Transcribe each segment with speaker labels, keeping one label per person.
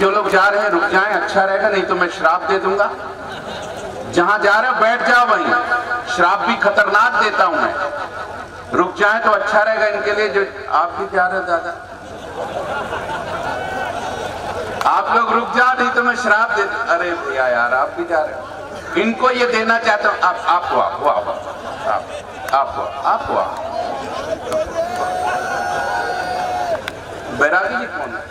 Speaker 1: जो लोग जा रहे हैं रुक जाएं, अच्छा रहेगा, नहीं तो मैं श्राप दे दूंगा। जहां जा रहे हो बैठ जाओ वहीं, श्राप भी खतरनाक देता हूं मैं। रुक जाएं तो अच्छा रहेगा इनके लिए। जो आप भी जा रहे हो दादा, आप लोग रुक जाओ, नहीं तो मैं श्राप दे। अरे भैया यार आप भी जा रहे हो, इनको ये देना चाहता हूं। आप हुआ बैरागी जी कौन है?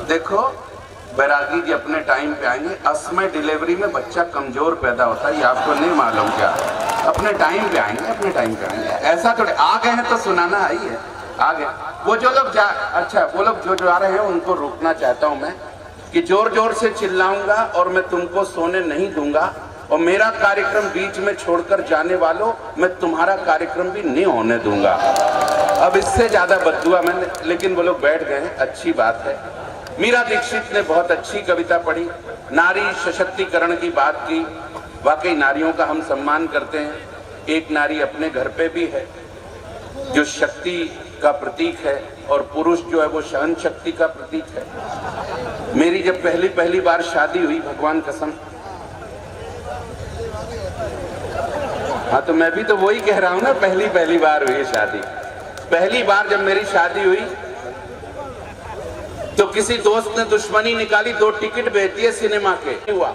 Speaker 1: देखो बैरागी जी अपने टाइम पे आएंगे। असमय डिलीवरी में बच्चा कमजोर पैदा होता है, ये आपको नहीं मालूम क्या? अपने टाइम पे आएंगे, अपने टाइम पे आएंगे। ऐसा थोड़े आ गए हैं तो सुनाना आइए, आ गए। वो जो लोग अच्छा वो लोग जो आ रहे हैं उनको रोकना चाहता हूं मैं कि जोर जोर से चिल्लाऊंगा और मैं तुमको सोने नहीं दूंगा। और मेरा कार्यक्रम बीच में छोड़कर जाने वालों, मैं तुम्हारा कार्यक्रम भी नहीं होने दूंगा। अब इससे ज्यादा बददुआ मैंने, लेकिन वो लोग बैठ गए हैं, अच्छी बात है। मीरा दीक्षित ने बहुत अच्छी कविता पढ़ी, नारी सशक्तिकरण की बात की। वाकई नारियों का हम सम्मान करते हैं। एक नारी अपने घर पे भी है जो शक्ति का प्रतीक है, और पुरुष जो है वो सहन शक्ति का प्रतीक है। मेरी जब पहली बार शादी हुई, भगवान कसम, हाँ तो मैं भी तो वही कह रहा हूं ना, पहली बार हुई शादी। पहली बार जब मेरी शादी हुई तो किसी दोस्त ने दुश्मनी निकाली, 2 टिकट भेज दिए सिनेमा के। हुआ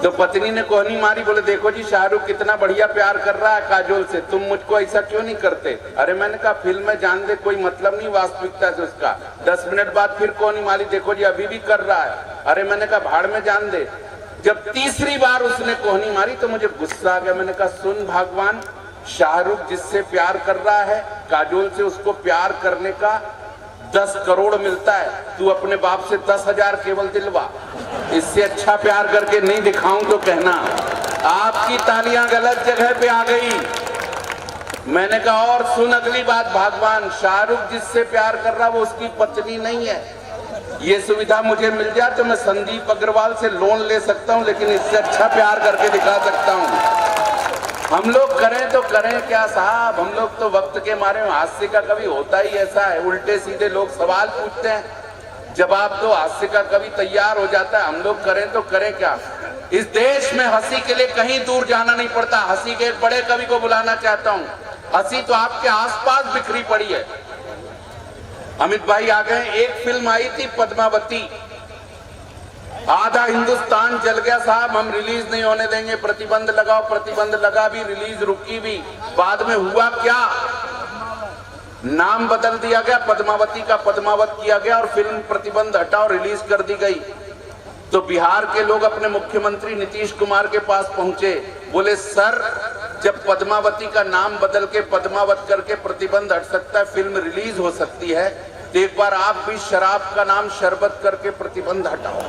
Speaker 1: तो पत्नी ने कोहनी मारी, बोले देखो जी शाहरुख कितना बढ़िया प्यार कर रहा है काजोल से, तुम मुझको ऐसा क्यों नहीं करते? अरे मैंने कहा फिल्म में जान दे, कोई मतलब नहीं वास्तविकता से उसका। 10 मिनट बाद फिर कोहनी मारी, देखो जी अभी भी कर रहा है। अरे मैंने कहा भाड़ में जान दे। जब तीसरी बार उसने कोहनी मारी तो मुझे गुस्सा आ गया। मैंने कहा सुन भगवान, शाहरुख जिससे प्यार कर रहा है, काजोल से, उसको प्यार करने का 10 करोड़ मिलता है, तू अपने बाप से 10,000 केवल दिलवा। इससे अच्छा प्यार करके नहीं दिखाऊं तो कहना। आपकी तालियां गलत जगह पे आ गई। मैंने कहा और सुन अगली बात भगवान, शाहरुख जिससे प्यार कर रहा वो उसकी पत्नी नहीं है। ये सुविधा मुझे मिल जाए तो मैं संदीप अग्रवाल से लोन ले सकता हूं, लेकिन इससे अच्छा प्यार करके दिखा सकता हूं। हम लोग करें तो करें क्या साहब, हम लोग तो वक्त के मारे में, हास्य का कभी होता ही ऐसा है, उल्टे सीधे लोग सवाल पूछते हैं, जवाब तो हास्य का कभी तैयार हो जाता है। हम लोग करें तो करें क्या? इस देश में हंसी के लिए कहीं दूर जाना नहीं पड़ता। हंसी के एक बड़े कवि को बुलाना चाहता हूँ। हंसी तो आपके आसपास बिखरी पड़ी है। अमित भाई आ गए। एक फिल्म आई थी पद्मावती, आधा हिंदुस्तान जल गया साहब, हम रिलीज नहीं होने देंगे, प्रतिबंध लगाओ। प्रतिबंध लगा भी, रिलीज रुकी भी। बाद में हुआ क्या? नाम बदल दिया गया, पद्मावती का पद्मावत किया गया और फिल्म प्रतिबंध हटाओ, रिलीज कर दी गई। तो बिहार के लोग अपने मुख्यमंत्री नीतीश कुमार के पास पहुंचे, बोले सर जब पद्मावती का नाम बदल के पद्मावत करके प्रतिबंध हट सकता है, फिल्म रिलीज हो सकती है, तो एक बार आप भी शराब का नाम शरबत करके प्रतिबंध हटाओ,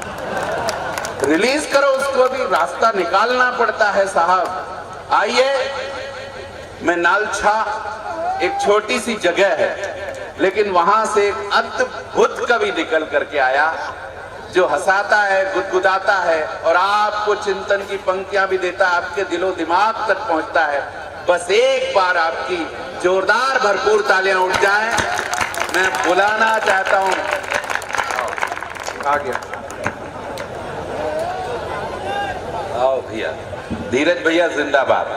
Speaker 1: रिलीज करो उसको भी। रास्ता निकालना पड़ता है साहब। आइए, मैं नालछा एक छोटी सी जगह है, लेकिन वहां से एक अद्भुत कवि निकल करके आया जो हंसाता है, गुदगुदाता है और आपको चिंतन की पंक्तियां भी देता है, आपके दिलो दिमाग तक पहुंचता है। बस एक बार आपकी जोरदार भरपूर तालियां उठ जाएं। मैं बुलाना चाहता हूं, आ गया, आओ भैया, धीरज भैया जिंदाबाद।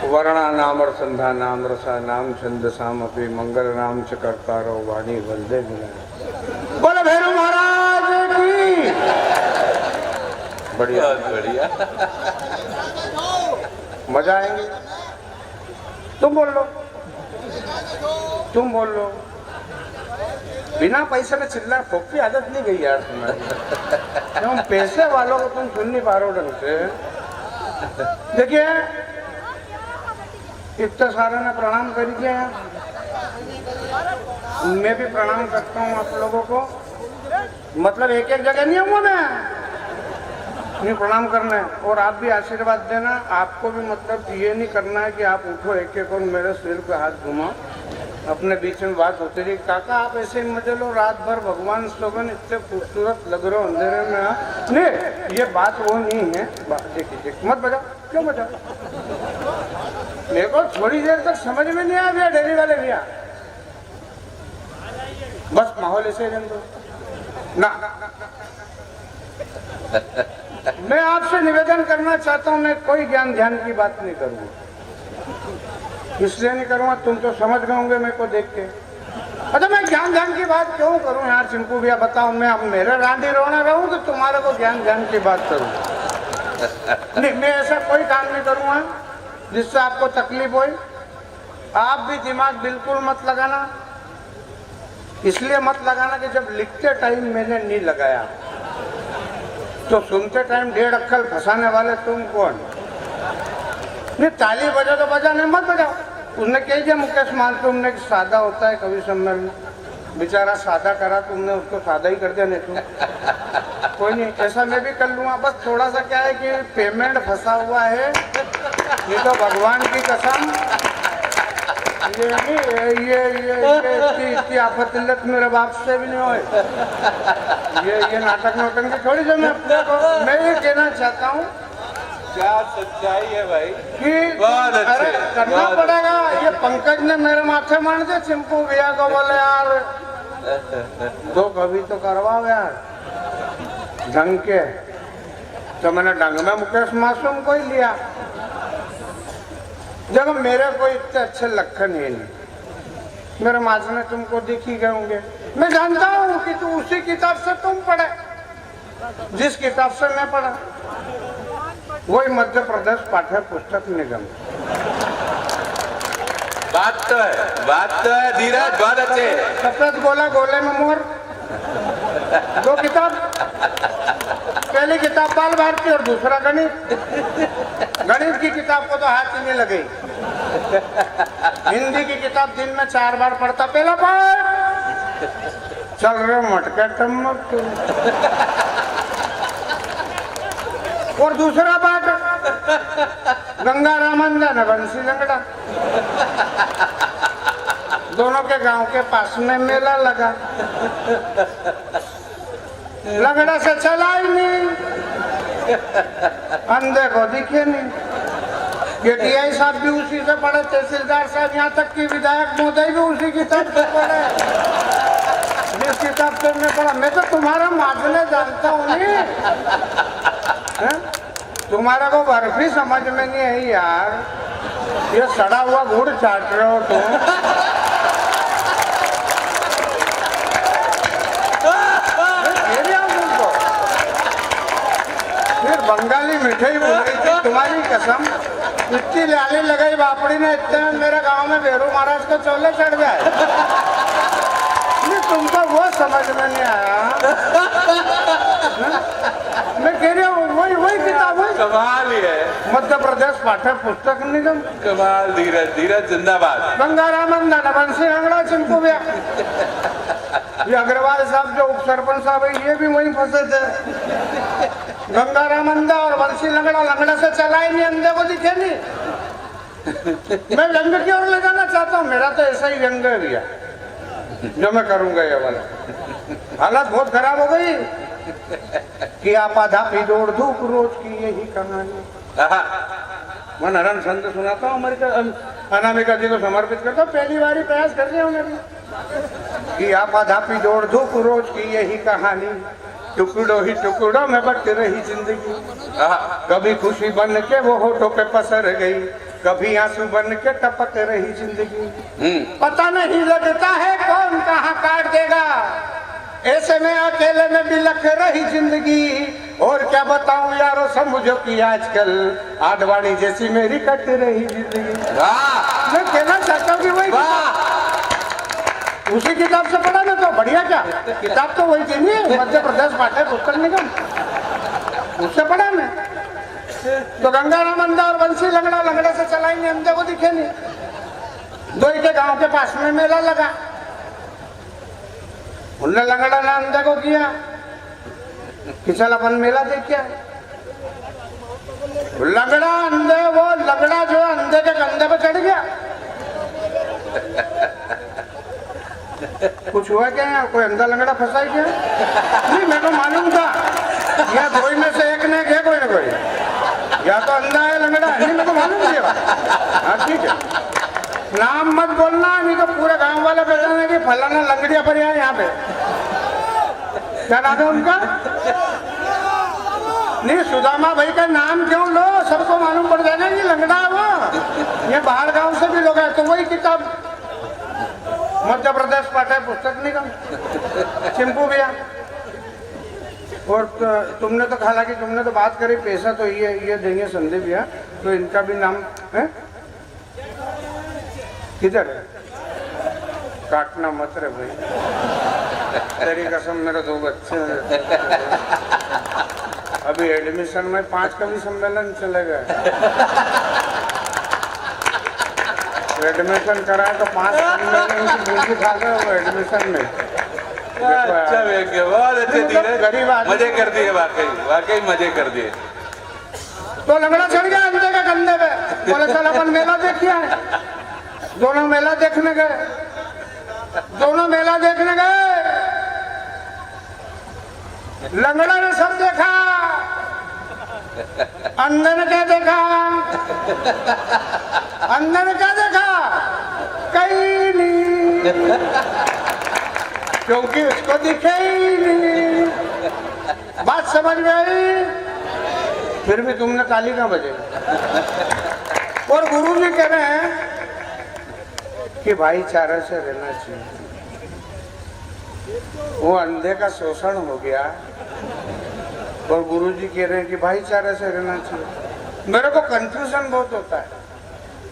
Speaker 2: वर्णानाम संधानाम रसानाम छंदसाम अपि मंगल नाम च कर्तारो वाणी वल्दे मिलाए। बोले भैरव महाराज की। बढ़िया
Speaker 1: बढ़िया,
Speaker 2: मजा आएंगे। तुम बोल लो, तुम बोल लो। बिना पैसे में चिल्ला फोक की आदत नहीं गई यार तुम्हारी। तुम पैसे वालों को तुम सुन नहीं पा रहे हो ढंग से। देखिए इतना सारा ने प्रणाम कर दिया, मैं भी प्रणाम करता हूँ आप लोगों को। मतलब एक एक जगह नहीं हूँ मैं प्रणाम करना है, और आप भी आशीर्वाद देना। आपको भी मतलब ये नहीं करना है कि आप उठो एक एक और मेरे सिर पे हाथ घुमाओ, अपने बीच में बात होती रही। काका आप ऐसे ही मजे लो, रात भर भगवान स्लोगन इतने खूबसूरत लग रहे हो अंधेरे में। नहीं, ये बात वो नहीं है। देखिए मत बजाओ, क्यों बजाओ? मेरे को थोड़ी देर तक समझ में नहीं आया भैया, डेयरी वाले भैया, बस माहौल ऐसे रहने दो ना। मैं आपसे निवेदन करना चाहता हूं, मैं कोई ज्ञान ध्यान की बात नहीं करूंगा, इसलिए नहीं करूंगा, तुम तो समझ गए होंगे मेरे को देख के। अच्छा मैं ज्ञान ध्यान की बात क्यों करूं यार चिंकू भैया, बताओ, मैं अब मेरे रांडी रोना रहूं कि तुम्हारे को ज्ञान ध्यान की बात करूं? नहीं, मैं ऐसा कोई काम नहीं करूंगा जिससे आपको तकलीफ हो। आप भी दिमाग बिल्कुल मत लगाना, इसलिए मत लगाना कि जब लिखते टाइम मैंने नहीं लगाया तो सुनते टाइम 1.5 अक्कल फंसाने वाले तुम कौन? नहीं, ताली बजा तो बजा, नहीं मत बजाओ। उसने कह दिया मुकेश मान तुमने सादा होता है कवि सम्मेलन, बेचारा सादा करा तुमने, उसको सादा ही कर दिया। नहीं तो कोई नहीं, ऐसा मैं भी कर लूंगा। बस थोड़ा सा क्या है कि पेमेंट फंसा हुआ है, ये तो भगवान की कसम, ये नहीं ये इतनी आफत मेरे बाप से भी नहीं हो। ये नाटक नौटंकी थोड़ी जो मैं अपने को, मैं ये कहना चाहता हूँ
Speaker 1: क्या सच्चाई है भाई
Speaker 2: कि अरे करना पड़ेगा। ये पंकज ने मेरे माथे मान दिया, चिंपू भैया को बोले यार दो कभी तो करवाओ यार ढंग के, तो मैंने ढंग में मुकेश मासूम को ही लिया। देखो मेरे को इतने अच्छे लक्षण ही नहीं, मेरे माजने तुमको दिख ही गए होंगे। मैं जानता हूँ कि तू उसी किताब से तुम पढ़े जिस किताब से मैं पढ़ा, वही मध्य प्रदेश पाठ्य पुस्तक निगम।
Speaker 1: बात तो है धीरज, बहुत अच्छे।
Speaker 2: सफेद गोला गोले में मोर, 2 किताब, पहली किताब बाल भारती और दूसरा गणित। गणित की किताब को तो हाथ ही नहीं लगे। हिंदी की किताब दिन में 4 बार पढ़ता, पहला पाठ चल रहे मटके टमक, और दूसरा पाठ गंगा रामंदन बंसी लंगड़ा। दोनों के गांव के पास में मेला लगा, लंगड़ा से चला ही नहीं, अंधे को दिखे नहीं। ये टीआई साहब भी उसी से पढ़े, तहसीलदार साहब, यहाँ तक कि विधायक महोदय भी उसी किताब से पढ़े जिस किताब से मैं पढ़ा। मैं तो तुम्हारा माजने जानता हूँ नहीं, तुम्हारा को बर्फी समझ में नहीं है यार, ये सड़ा हुआ गुड़ चाट रहे हो तुम। फिर बंगाली मिठाई बोली थी तुम्हारी कसम, इतनी लाली लगाई बापड़ी ने, इतने में मेरे गांव में बेरू महाराज को चोले चढ़ गए। तुमको वो समझ में नहीं आया। मैं कह रही हूँ वही किताब है,
Speaker 1: कमाल ही है।
Speaker 2: मध्य प्रदेश पाठ्य पुस्तक निगम,
Speaker 1: कमाल। धीरज जिंदाबाद।
Speaker 2: गंगा रामंदन बंसी लंगड़ा चिंपू भैया। ये अग्रवाल साहब जो उप सरपंच साहब है, ये भी वहीं फंसे थे। गंगा रामंदा और बंसी लंगड़ा, लंगड़ा से चला ही नहीं, अंधे को दिखे नहीं। मैं व्यंग की ओर ले जाना चाहता हूँ, मेरा तो ऐसा ही व्यंग है भैया जो मैं करूंगा। ये वाला हालत बहुत खराब हो गई कि आपाधापी दौड़ धूप रोज की यही कहानी। मैं नरन संत सुनाता हूँ, अनामिका जी को समर्पित करता हूँ, पहली बार ही प्रयास कर दिया उन्होंने कि आपाधापी दौड़ धूप रोज की यही कहानी, टुकड़ों ही टुकड़ों में बट रही जिंदगी। कभी खुशी बन के वो होठों पे पसर गई, कभी आंसू बन के टपक रही जिंदगी। पता नहीं लगता है कौन कहाँ काट देगा, ऐसे में अकेले में बिलख रही जिंदगी। और क्या बताऊं यारो समझो कि आजकल आडवाणी जैसी मेरी कट रही जिंदगी। मैं कहना चाहता हूँ कि वही उसी किताब से पढ़ा ना, तो बढ़िया। क्या किताब तो वही थी नहीं, मध्य प्रदेश पाठ्य पुस्तक निगम, उससे पढ़ा मैं। तो गंगा रामंदा और बंसी लंगड़ा, लंगड़े से चला ही नहीं, अंधे को दिखे नहीं। 2 के गांव के पास में मेला लगा, उनने लंगड़ा ने अंधे को किया कि चल अपन मेला देख के आए। लंगड़ा अंधे, वो लंगड़ा जो अंधे के कंधे पे चढ़ गया। कुछ हुआ क्या है? कोई अंधा लंगड़ा फंसा ही क्या? नहीं, मेरे को मालूम था यह 2 में से एक ने गया कोई ना कोई। या तो अंधा है लंगड़ा है, नहीं मेरे को मालूम नहीं है। हाँ ठीक है, नाम मत बोलना, नहीं तो पूरे गांव वाले बताना कि फलाना लंगड़िया पर है यहाँ पे। क्या नाम है उनका? नहीं, सुदामा भाई का नाम क्यों लो, सबको मालूम पड़ जाएगा कि लंगड़ा है वो। ये बाहर गांव से भी लोग हैं, तो वही किताब मध्य प्रदेश पाठ्य पुस्तक निगम चिंपू भैया। और तुमने तो हालांकि तुमने तो बात करी पैसा तो ये देंगे संदीप भैया, तो इनका भी नाम है किधर है? काटना मत रे भाई, तेरी कसम मेरे 2 बच्चे हैं। अभी एडमिशन में 5 कवि सम्मेलन चले गए। एडमिशन कराए तो 5 सम्मेलन की बूंदी खा गए वो एडमिशन में।
Speaker 1: अच्छा वेग, बहुत अच्छे धीरज,
Speaker 2: गरीब आदमी
Speaker 1: मजे कर दिए, वाकई मजे कर दिए।
Speaker 2: तो लंगड़ा चढ़ गया अंधे के कंधे पे, बोले चल अपन मेला देखिए। दोनों मेला देखने गए, दोनों मेला देखने गए। लंगड़ा ने सब देखा, अंधे ने क्या देखा? अंधे ने क्या देखा? कहीं नहीं, क्योंकि उसको दिखे ही नहीं। बात समझ गई? फिर भी तुमने ताली ना बजेगा। और गुरु जी कह रहे हैं कि भाईचारा से रहना चाहिए। वो अंधे का शोषण हो गया और गुरुजी कह रहे हैं कि भाईचारे से रहना चाहिए। मेरे को कंफ्यूजन बहुत होता है।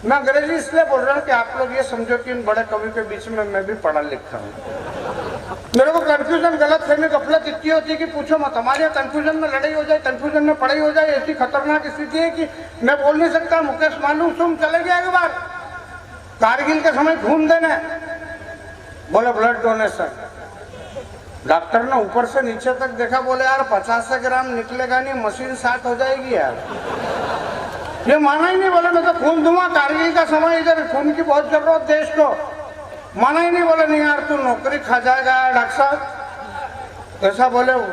Speaker 2: मैं अंग्रेजी इसलिए बोल रहा हूँ कि आप लोग ये समझो कि इन बड़े कवि के बीच में मैं भी पढ़ा लिखा हूँ। मेरे को कंफ्यूजन, गलत फहमी, गफलत इतनी होती है कि पूछो मत। हमारे यहाँ कंफ्यूजन में लड़ाई हो जाए, कंफ्यूजन में पढ़ाई हो जाए, ऐसी खतरनाक स्थिति है कि मैं बोल नहीं सकता। मुकेश मालूम चले गया एक बार कारगिल के समय खून देने, बोले ब्लड डोनेशन। डॉक्टर ने ऊपर से नीचे तक देखा, बोले यार 50 ग्राम निकलेगा नहीं, मशीन 60 हो जाएगी यार। ये माना ही नहीं, बोले मैं तो खून दूंगा, कारगिल का समय इधर खून की बहुत जरूरत देश को। माना ही नहीं, बोले नहीं यार तू नौकरी खा जाएगा डॉक्टर साहब, ऐसा बोले वो।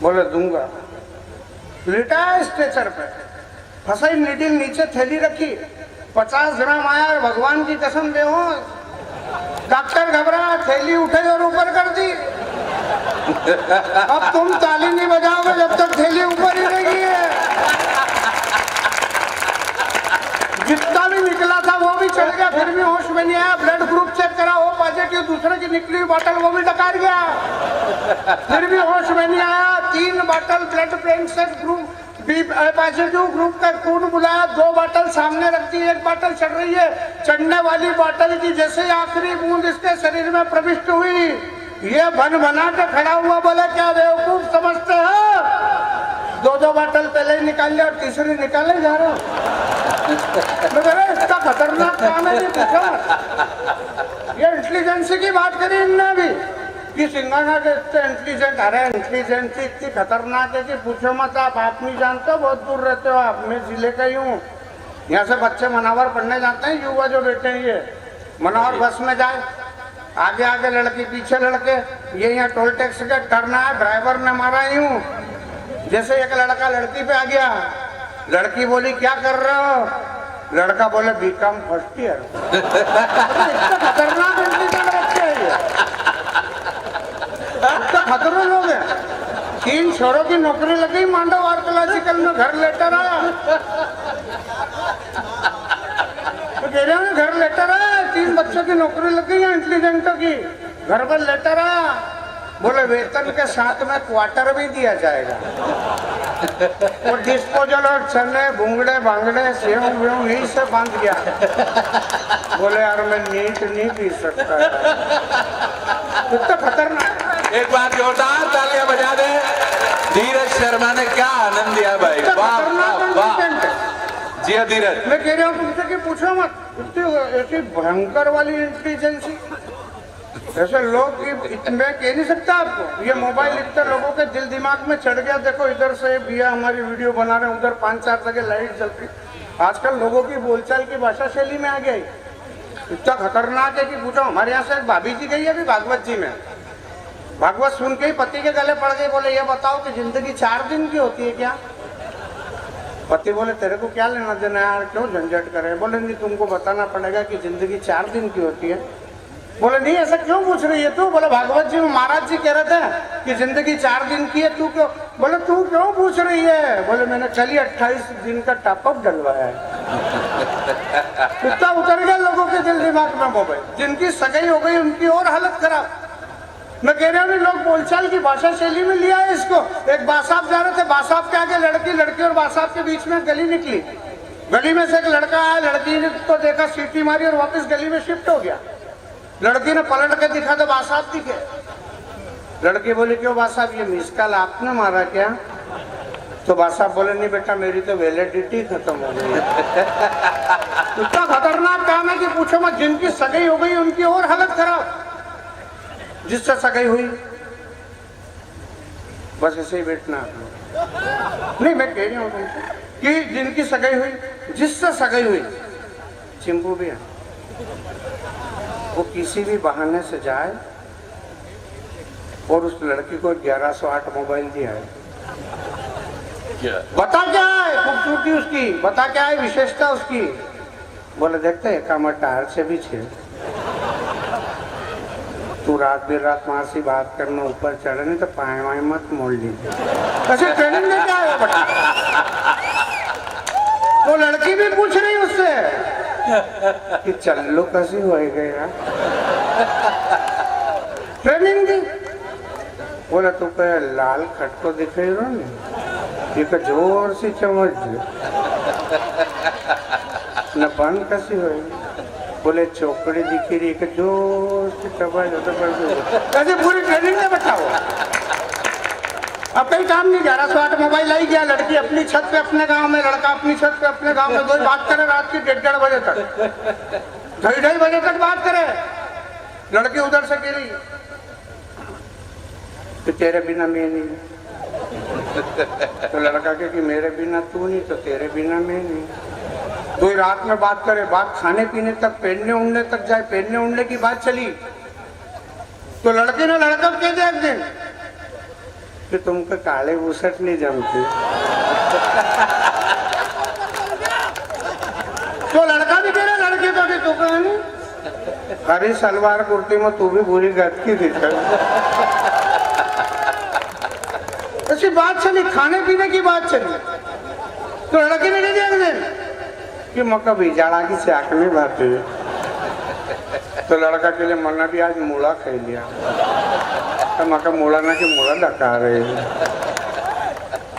Speaker 2: बोले दूंगा। लिटा स्ट्रेचर पे, फंसाई नीडल नीचे, थैली रखी, 50 ग्राम आया, भगवान की कसम दे हो। डॉक्टर घबरा, थैली उठे और ऊपर कर दी। अब तुम ताली नहीं बजाओगे जब तक थैली ऊपर ही रही है। जितना भी निकला था वो भी चल गया, फिर भी होश में नहीं आया। ब्लड ग्रुप चेक करा, वो पॉजिटिव, दूसरे की निकली बोतल वो भी डकार गया, फिर भी होश में नहीं आया। 3 बोतल ब्लड बैंक से ग्रुप बी पॉजिटिव ग्रुप का खून बुलाया, 2 बोतल सामने रखती, 1 बोतल चढ़ रही है। चढ़ने वाली बोतल की जैसे आखिरी बूंद इसके शरीर में प्रविष्ट हुई, ये बन बना के खड़ा हुआ, बोले क्या बेवकूफ समझते हो? 2 बोतल पहले ही निकाल लिया और तीसरी निकाले जा रहे हो। इसका खतरनाक काम है। ये इंटेलिजेंसी की बात करी इनने भी कि सिंगाना के इतने इंटेलिजेंट, अरे इंटेलिजेंसी इतनी खतरनाक है कि पूछो मत। आप नहीं जानते हो, बहुत दूर रहते हो आप। मैं जिले का ही हूँ। यहाँ से बच्चे मनावर पढ़ने जाते हैं, युवा जो बैठे हैं ये मनावर बस में जाए, आगे आगे लड़की पीछे लड़के, ये यहाँ टोल टैक्स का टर्न है, ड्राइवर ने मारा यूं। जैसे एक लड़का लड़की पे आ गया, लड़की बोली क्या कर रहे हो? लड़का बोले बीकॉम फर्स्ट ईयर। खतरनाक इंटेलिजेंट बच्चे हैं ये, खतरे लोग हैं। 3 छोरों की नौकरी लगी मांडव आर्कोलॉजिकल में, घर लेटर आया। तो कह रहे हैं घर लेटर आया, 3 बच्चों की नौकरी लग गई है इंटेलिजेंटों की, घर पर लेटर आया। बोले वेतन के साथ में क्वार्टर भी दिया जाएगा और डिस्पोजल और चने भूंगड़े भांगड़े सेव वेव यही से बांध गया। बोले यार मैं नीट नहीं पी सकता, इतना खतरनाक।
Speaker 1: एक बार जोरदार तालियां बजा दे। धीरज शर्मा ने क्या आनंद दिया भाई, वाह वाह। जी हाँ धीरज,
Speaker 2: मैं कह रहा हूँ तुमसे कि पूछो मत, इतनी ऐसी भयंकर वाली इंटेलिजेंसी, ऐसे लोग मैं कह नहीं सकता आपको। ये मोबाइल इतने लोगों के दिल दिमाग में चढ़ गया। देखो इधर से भैया हमारी वीडियो बना रहे हैं, उधर 5-4 जगह लाइट जलती। आजकल लोगों की बोलचाल की भाषा शैली में आ गई, इतना खतरनाक है कि पूछो। हमारे यहाँ से एक भाभी जी गई अभी भागवत जी में, भागवत सुन के ही पति के गले पड़ गई। बोले ये बताओ कि जिंदगी 4 दिन की होती है क्या? पति बोले तेरे को क्या लेना देना यार, क्यों झंझट करे। बोले नहीं तुमको बताना पड़ेगा कि जिंदगी 4 दिन की होती है। बोले नहीं ऐसा क्यों पूछ रही है तू। बोले भागवत जी में महाराज जी कह रहे थे कि जिंदगी 4 दिन की है, तू क्यों। बोले तू क्यों पूछ रही है। बोले मैंने कल ही 28 दिन का टॉपअप डलवाया है। इतना उतर गया लोगों के दिल दिमाग में मोबाइल। जिनकी सगाई हो गई उनकी और हालत खराब। मैं कह रहा हूँ लोग बोलचाल की भाषा शैली में लिया है इसको। एक बासाब जा रहे थे, बासाब के आगे लड़की, लड़की और बासाब के बीच में गली निकली। गली में से एक लड़का आया, लड़की ने तो देखा, सीटी मारी और वापस गली में शिफ्ट हो गया। लड़की ने पलट के दिखा तो बासाब दिखे। लड़की बोली क्यों बासाब, ये मिस कॉल आपने मारा क्या। तो बासाब बोले नहीं बेटा मेरी तो वैलिडिटी खत्म हो गई है। इतना खतरनाक काम है कि पूछो मत। जिनकी सगाई हो गई उनकी और हालत खराब। जिससे सगाई हुई बस ऐसे ही बैठना। नहीं मैं कह रही हूँ तुमसे कि जिनकी सगाई हुई, जिससे सगाई हुई, चिंपू भी है, वो किसी भी बहाने से जाए और उस लड़की को 1108 मोबाइल दिया है। बता क्या है खूबसूरती उसकी, बता क्या है विशेषता उसकी। बोले देखते है कामर टायर से भी छे। तू रात देर रात वहां से बात करना, ऊपर चढ़े नहीं तो पाए वाए मत मोड़ लीजिए। कैसे ट्रेनिंग में क्या है बेटा। वो लड़की भी पूछ रही उससे कि चल्लो कैसी हो गया। ट्रेनिंग दी। बोला तू कह लाल खटको दिखाई रो ने, ये जोर से चमच न बंद कैसी हो। बोले चौकड़ी दिखी रही कि जोर से कैसे पूरी ट्रेनिंग में बताओ। अब कहीं काम नहीं, 1108 मोबाइल आई गया। लड़की अपनी छत पे अपने गांव में, लड़का अपनी छत पे अपने गांव में। 2 बात करे रात की 1:30 बजे तक, 2:30 बजे तक बात करे। लड़की उधर से गिरी तो तेरे बिना मैं नहीं। तो लड़का के कि मेरे बिना तू नहीं तो तेरे बिना मैं नहीं। 2 रात में बात करे, बात खाने पीने तक, पहनने उड़ने तक जाए। पहनने उड़ने की बात चली तो लड़के ने लड़का कह दिया एक दिन कि तुमको काले बुसट नहीं जमते। तो लड़का भी कह रहा लड़के को कि तू कह नहीं, हरी सलवार कुर्ती में तू भी बुरी गत की दिख। ऐसी बात चली, खाने पीने की बात चली। तो लड़के ने कह दिया एक दिन कि मक्का बिजाड़ा की चाक में बात है। तो लड़का के लिए मना भी आज मूला खा लिया। तो मक्का मूला ना कि मूला डका रहे।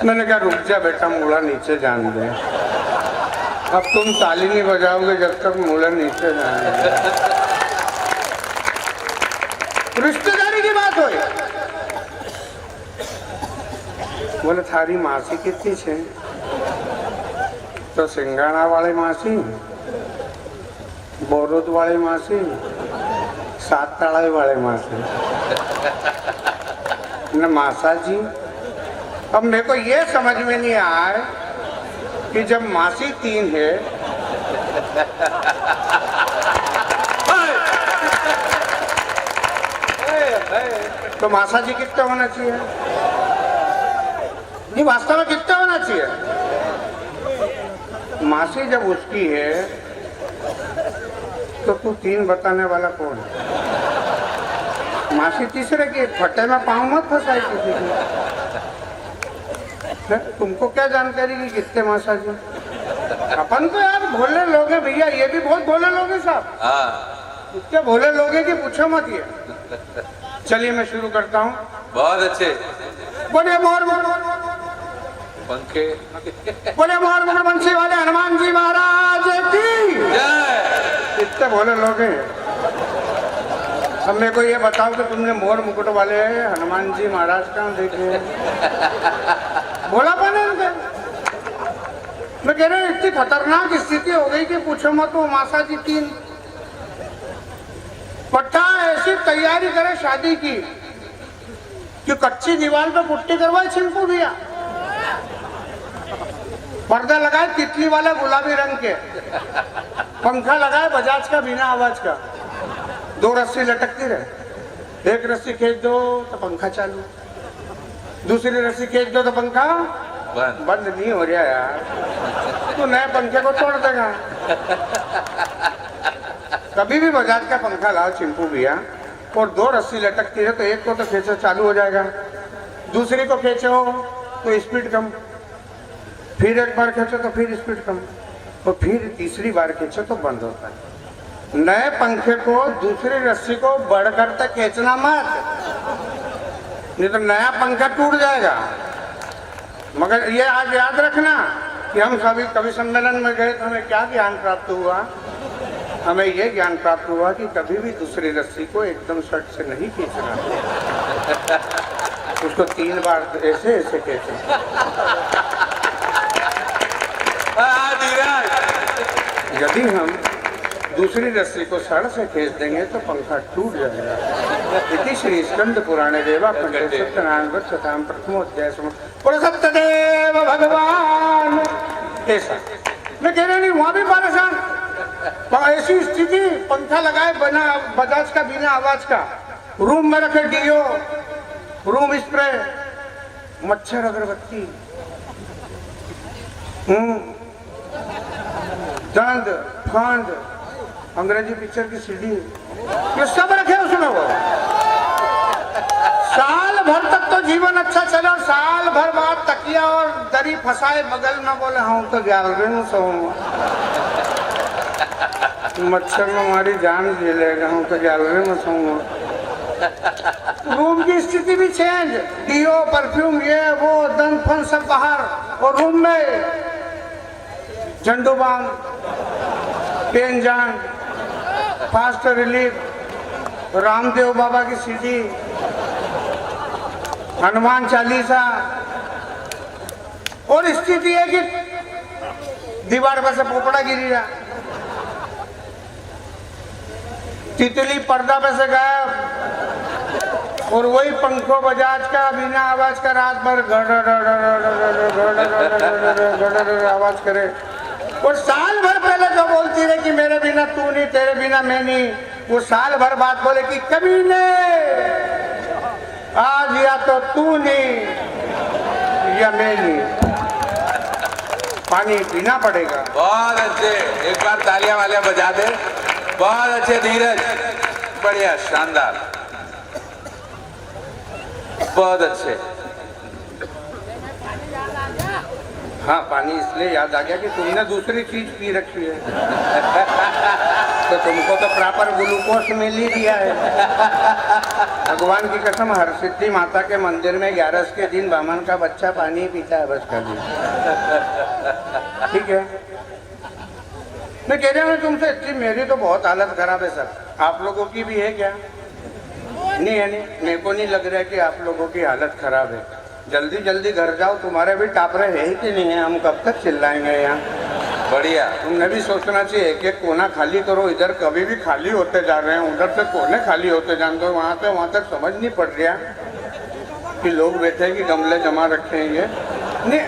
Speaker 2: मैंने कहा रुक जा बेटा, मूला नीचे जान दे। अब तुम ताली नहीं बजाओगे जब तक मूला नीचे जान दे। रिश्तेदारी की बात हुई। बोले थारी मासी कितनी छे। तो सिंगाड़ा वाली मासी, बोरुद वाली मासी, 7 ताड़ा वाले मासी न मासा जी। अब मेरे को ये समझ में नहीं आया कि जब मासी 3 है तो मासा जी कितना होना चाहिए। नहीं वास्तव में कितना होना चाहिए। मासी जब उसकी है तो तू 3 बताने वाला कौन है। मासी तीसरे की फटे में पाँव मत फंसाई किसी की। तुमको क्या जानकारी की कितने मासा जी। अपन तो यार भोले लोग हैं भैया, ये भी बहुत भोले लोग हैं साहब। इतने भोले लोग हैं कि पूछो मत ये। चलिए मैं शुरू करता हूँ।
Speaker 1: बहुत अच्छे।
Speaker 2: बोले मोर
Speaker 1: पंखे।
Speaker 2: बोले मोर बंसी वाले हनुमान जी महाराज की
Speaker 1: जय।
Speaker 2: इतने भोले लोग हैं। अब मेरे को ये बताओ कि तुमने मोर मुकुट वाले हनुमान जी महाराज कहाँ देखे। बोला पाने उनके। मैं कह रहा हूँ इतनी खतरनाक स्थिति हो गई कि पूछो मत। वो मासा जी 3 पट्टा ऐसी तैयारी करे शादी की कि कच्ची दीवार पे पुट्टी करवाए चिंपू भैया। पर्दा लगाए तितली वाला गुलाबी रंग के, पंखा लगाए बजाज का बिना आवाज का, 2 रस्सी लटकती रहे। एक रस्सी खींच दो तो पंखा चालू, दूसरी रस्सी खींच दो तो पंखा बंद नहीं हो रहा यार, तू नए पंखे को तोड़ देगा। कभी भी बजाज का पंखा लाओ चिंपू भैया और 2 रस्सी लटकती है तो एक को तो खींचो चालू हो जाएगा, दूसरी को खींचो तो स्पीड कम, फिर एक बार खींचो तो फिर स्पीड कम, और फिर तीसरी बार खींचो तो बंद होता है। नए पंखे को दूसरी रस्सी को बढ़कर तक खींचना मत, नहीं तो नया पंखा टूट जाएगा। मगर ये आज याद रखना कि हम सभी कवि सम्मेलन में गए तो हमें क्या ज्ञान प्राप्त हुआ, हमें ये ज्ञान प्राप्त हुआ कि कभी भी दूसरी रस्सी को एकदम शर्ट से नहीं खींचना, उसको 3 बार ऐसे ऐसे खींचना। यदि हम दूसरी रस्सी को सड़ से खींच देंगे तो पंखा टूट जाएगा। इति श्री स्कंद पुराणे देवा सत्यनारायण वृक्षताम प्रथमोध्याय सत्यदेव भगवान। ऐसा मैं कह रहा नहीं, वहां भी परेशान, ऐसी स्थिति, पंखा लगाए बिना बजाज का, बिना आवाज का, रूम में रखे डीओ, रूम स्प्रे, मच्छर अगरबत्ती, दंद फांद, अंग्रेजी पिक्चर की सीडी, ये सब रखे उसमें। वो साल भर तक तो जीवन अच्छा चला, साल भर बाद तकिया और दरी फंसाए बगल में, बोले हाँ तो गैलरी में सोऊंगा, मच्छर में हमारी जान जी लेगा, हूँ तो गैलरी में सोऊंगा। रूम की स्थिति भी चेंज, डीओ परफ्यूम ये वो दंत फन सब बाहर, और रूम में झंडू बाम, पेन जान, फास्ट रिलीफ, रामदेव बाबा की सीडी, हनुमान चालीसा, और स्थिति है कि दीवार पर से पोपड़ा गिरी रहा, तितली पर्दा पे से गायब, और वही पंखो बजाज का बिना आवाज का रात भर आवाज करे। और साल भर पहले जो बोलती रही कि मेरे बिना तू नहीं, तेरे बिना मैं नहीं, वो साल भर बाद बोले कि कभी नहीं, आज या तो तू नहीं या मैं नहीं, पानी पीना पड़ेगा।
Speaker 1: बहुत अच्छे, एक बार तालियां वालियां बजा दे। बहुत अच्छे धीरज, बढ़िया, शानदार, बहुत अच्छे।
Speaker 2: हाँ, पानी इसलिए याद आ गया कि तुमने दूसरी चीज पी रखी है तो तुमको तो प्रॉपर ग्लूकोज मिल ही दिया है। भगवान की कसम, हर सिद्धि माता के मंदिर में 11 के दिन बामन का बच्चा पानी पीता है बस कभी। ठीक है, मैं कह रहा हूँ तुमसे, इतनी मेरी तो बहुत हालत खराब है सर, आप लोगों की भी है क्या? नहीं है, नहीं, मेरे को नहीं लग रहा है कि आप लोगों की हालत खराब है। जल्दी जल्दी घर जाओ, तुम्हारे भी टापरे है ही कि नहीं है, हम कब तक चिल्लाएंगे यहाँ।
Speaker 1: बढ़िया,
Speaker 2: तुमने भी सोचना चाहिए, एक एक कोना खाली करो, इधर कभी भी खाली होते जा रहे हैं, उधर से कोने खाली होते जान दो, वहाँ से वहाँ तक समझ नहीं पड़ रहा कि लोग बैठे हैं कि गमले जमा रखे हैं। ये नहीं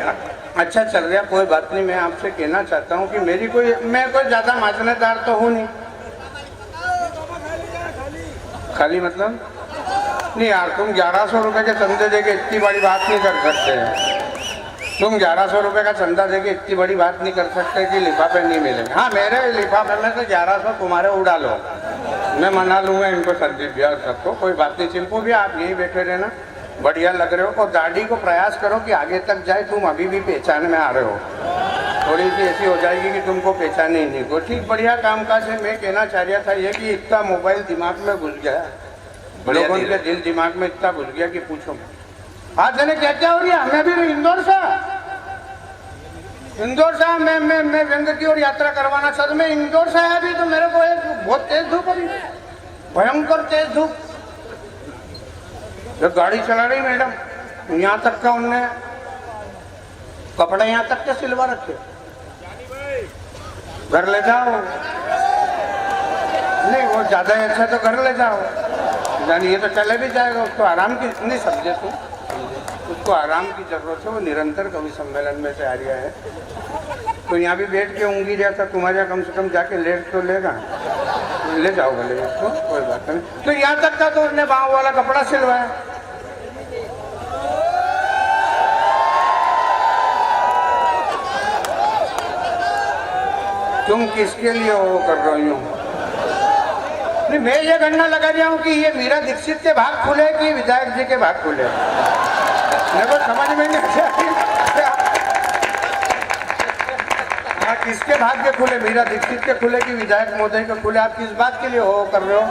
Speaker 2: अच्छा चल रहा, कोई बात नहीं। मैं आपसे कहना चाहता हूँ कि मैं कोई ज्यादा माजनेदार तो हूँ नहीं। खाली मतलब नहीं यार, तुम 1100 रुपए के चंदे देके इतनी बड़ी बात नहीं कर सकते हैं। तुम 1100 रुपए का चंदा देके इतनी बड़ी बात नहीं कर सकते कि लिफाफे नहीं मिलेंगे। हाँ, मेरे लिफाफे में से 1100 तुम्हारे उड़ा लो, मैं मना लूंगा इनको सर्दी ब्याह सबको, कोई बात नहीं। चिंपू भी आप यहीं बैठे रहना, बढ़िया लग रहे हो। और दाढ़ी को प्रयास करो कि आगे तक जाए, तुम अभी भी पहचान में आ रहे हो, थोड़ी सी ऐसी हो जाएगी कि तुमको पहचाने ही नहीं को। ठीक, बढ़िया कामकाज है। मैं कहना चाह रहा था ये कि इतना मोबाइल दिमाग में घुस गया, लोगों के दिल दिमाग में इतना घुस गया कि पूछो। आज जाने क्या क्या हो रही है। मैं भी इंदौर से मैं व्यंग की ओर यात्रा करवाना चाहता। मैं इंदौर से आया भी तो मेरे को एक बहुत तेज धूप हो रही, भयंकर तेज धूप। जो गाड़ी चला रही मैडम, यहाँ तक का उनने कपड़े यहाँ तक के सिलवा रखे, घर ले जाओ। नहीं, वो ज्यादा अच्छा तो घर ले जाओ, जानिए तो चले भी जाएगा, उसको आराम की नहीं समझे तो उसको आराम की जरूरत है। वो निरंतर कवि सम्मेलन में से आ रहा है, तो यहाँ भी बैठ के ऊँगी जैसा तुम्हारे कम से कम जाके लेट तो लेगा, ले जाओ भले उसको, कोई बात नहीं। तो यहाँ तक का तो उसने बाँव वाला कपड़ा सिलवाया। तुम किसके लिए वो कर रही हो? नहीं, मैं ये गणना लगा रहा हूँ कि ये मीरा दीक्षित के भाग खुले कि विधायक जी के भाग खुले, मेरे को समझ में नहीं आया। हाँ, किसके भाग के खुले? मीरा दीक्षित के खुले कि विधायक महोदय के खुले? आप किस बात के लिए हो कर रहे हो?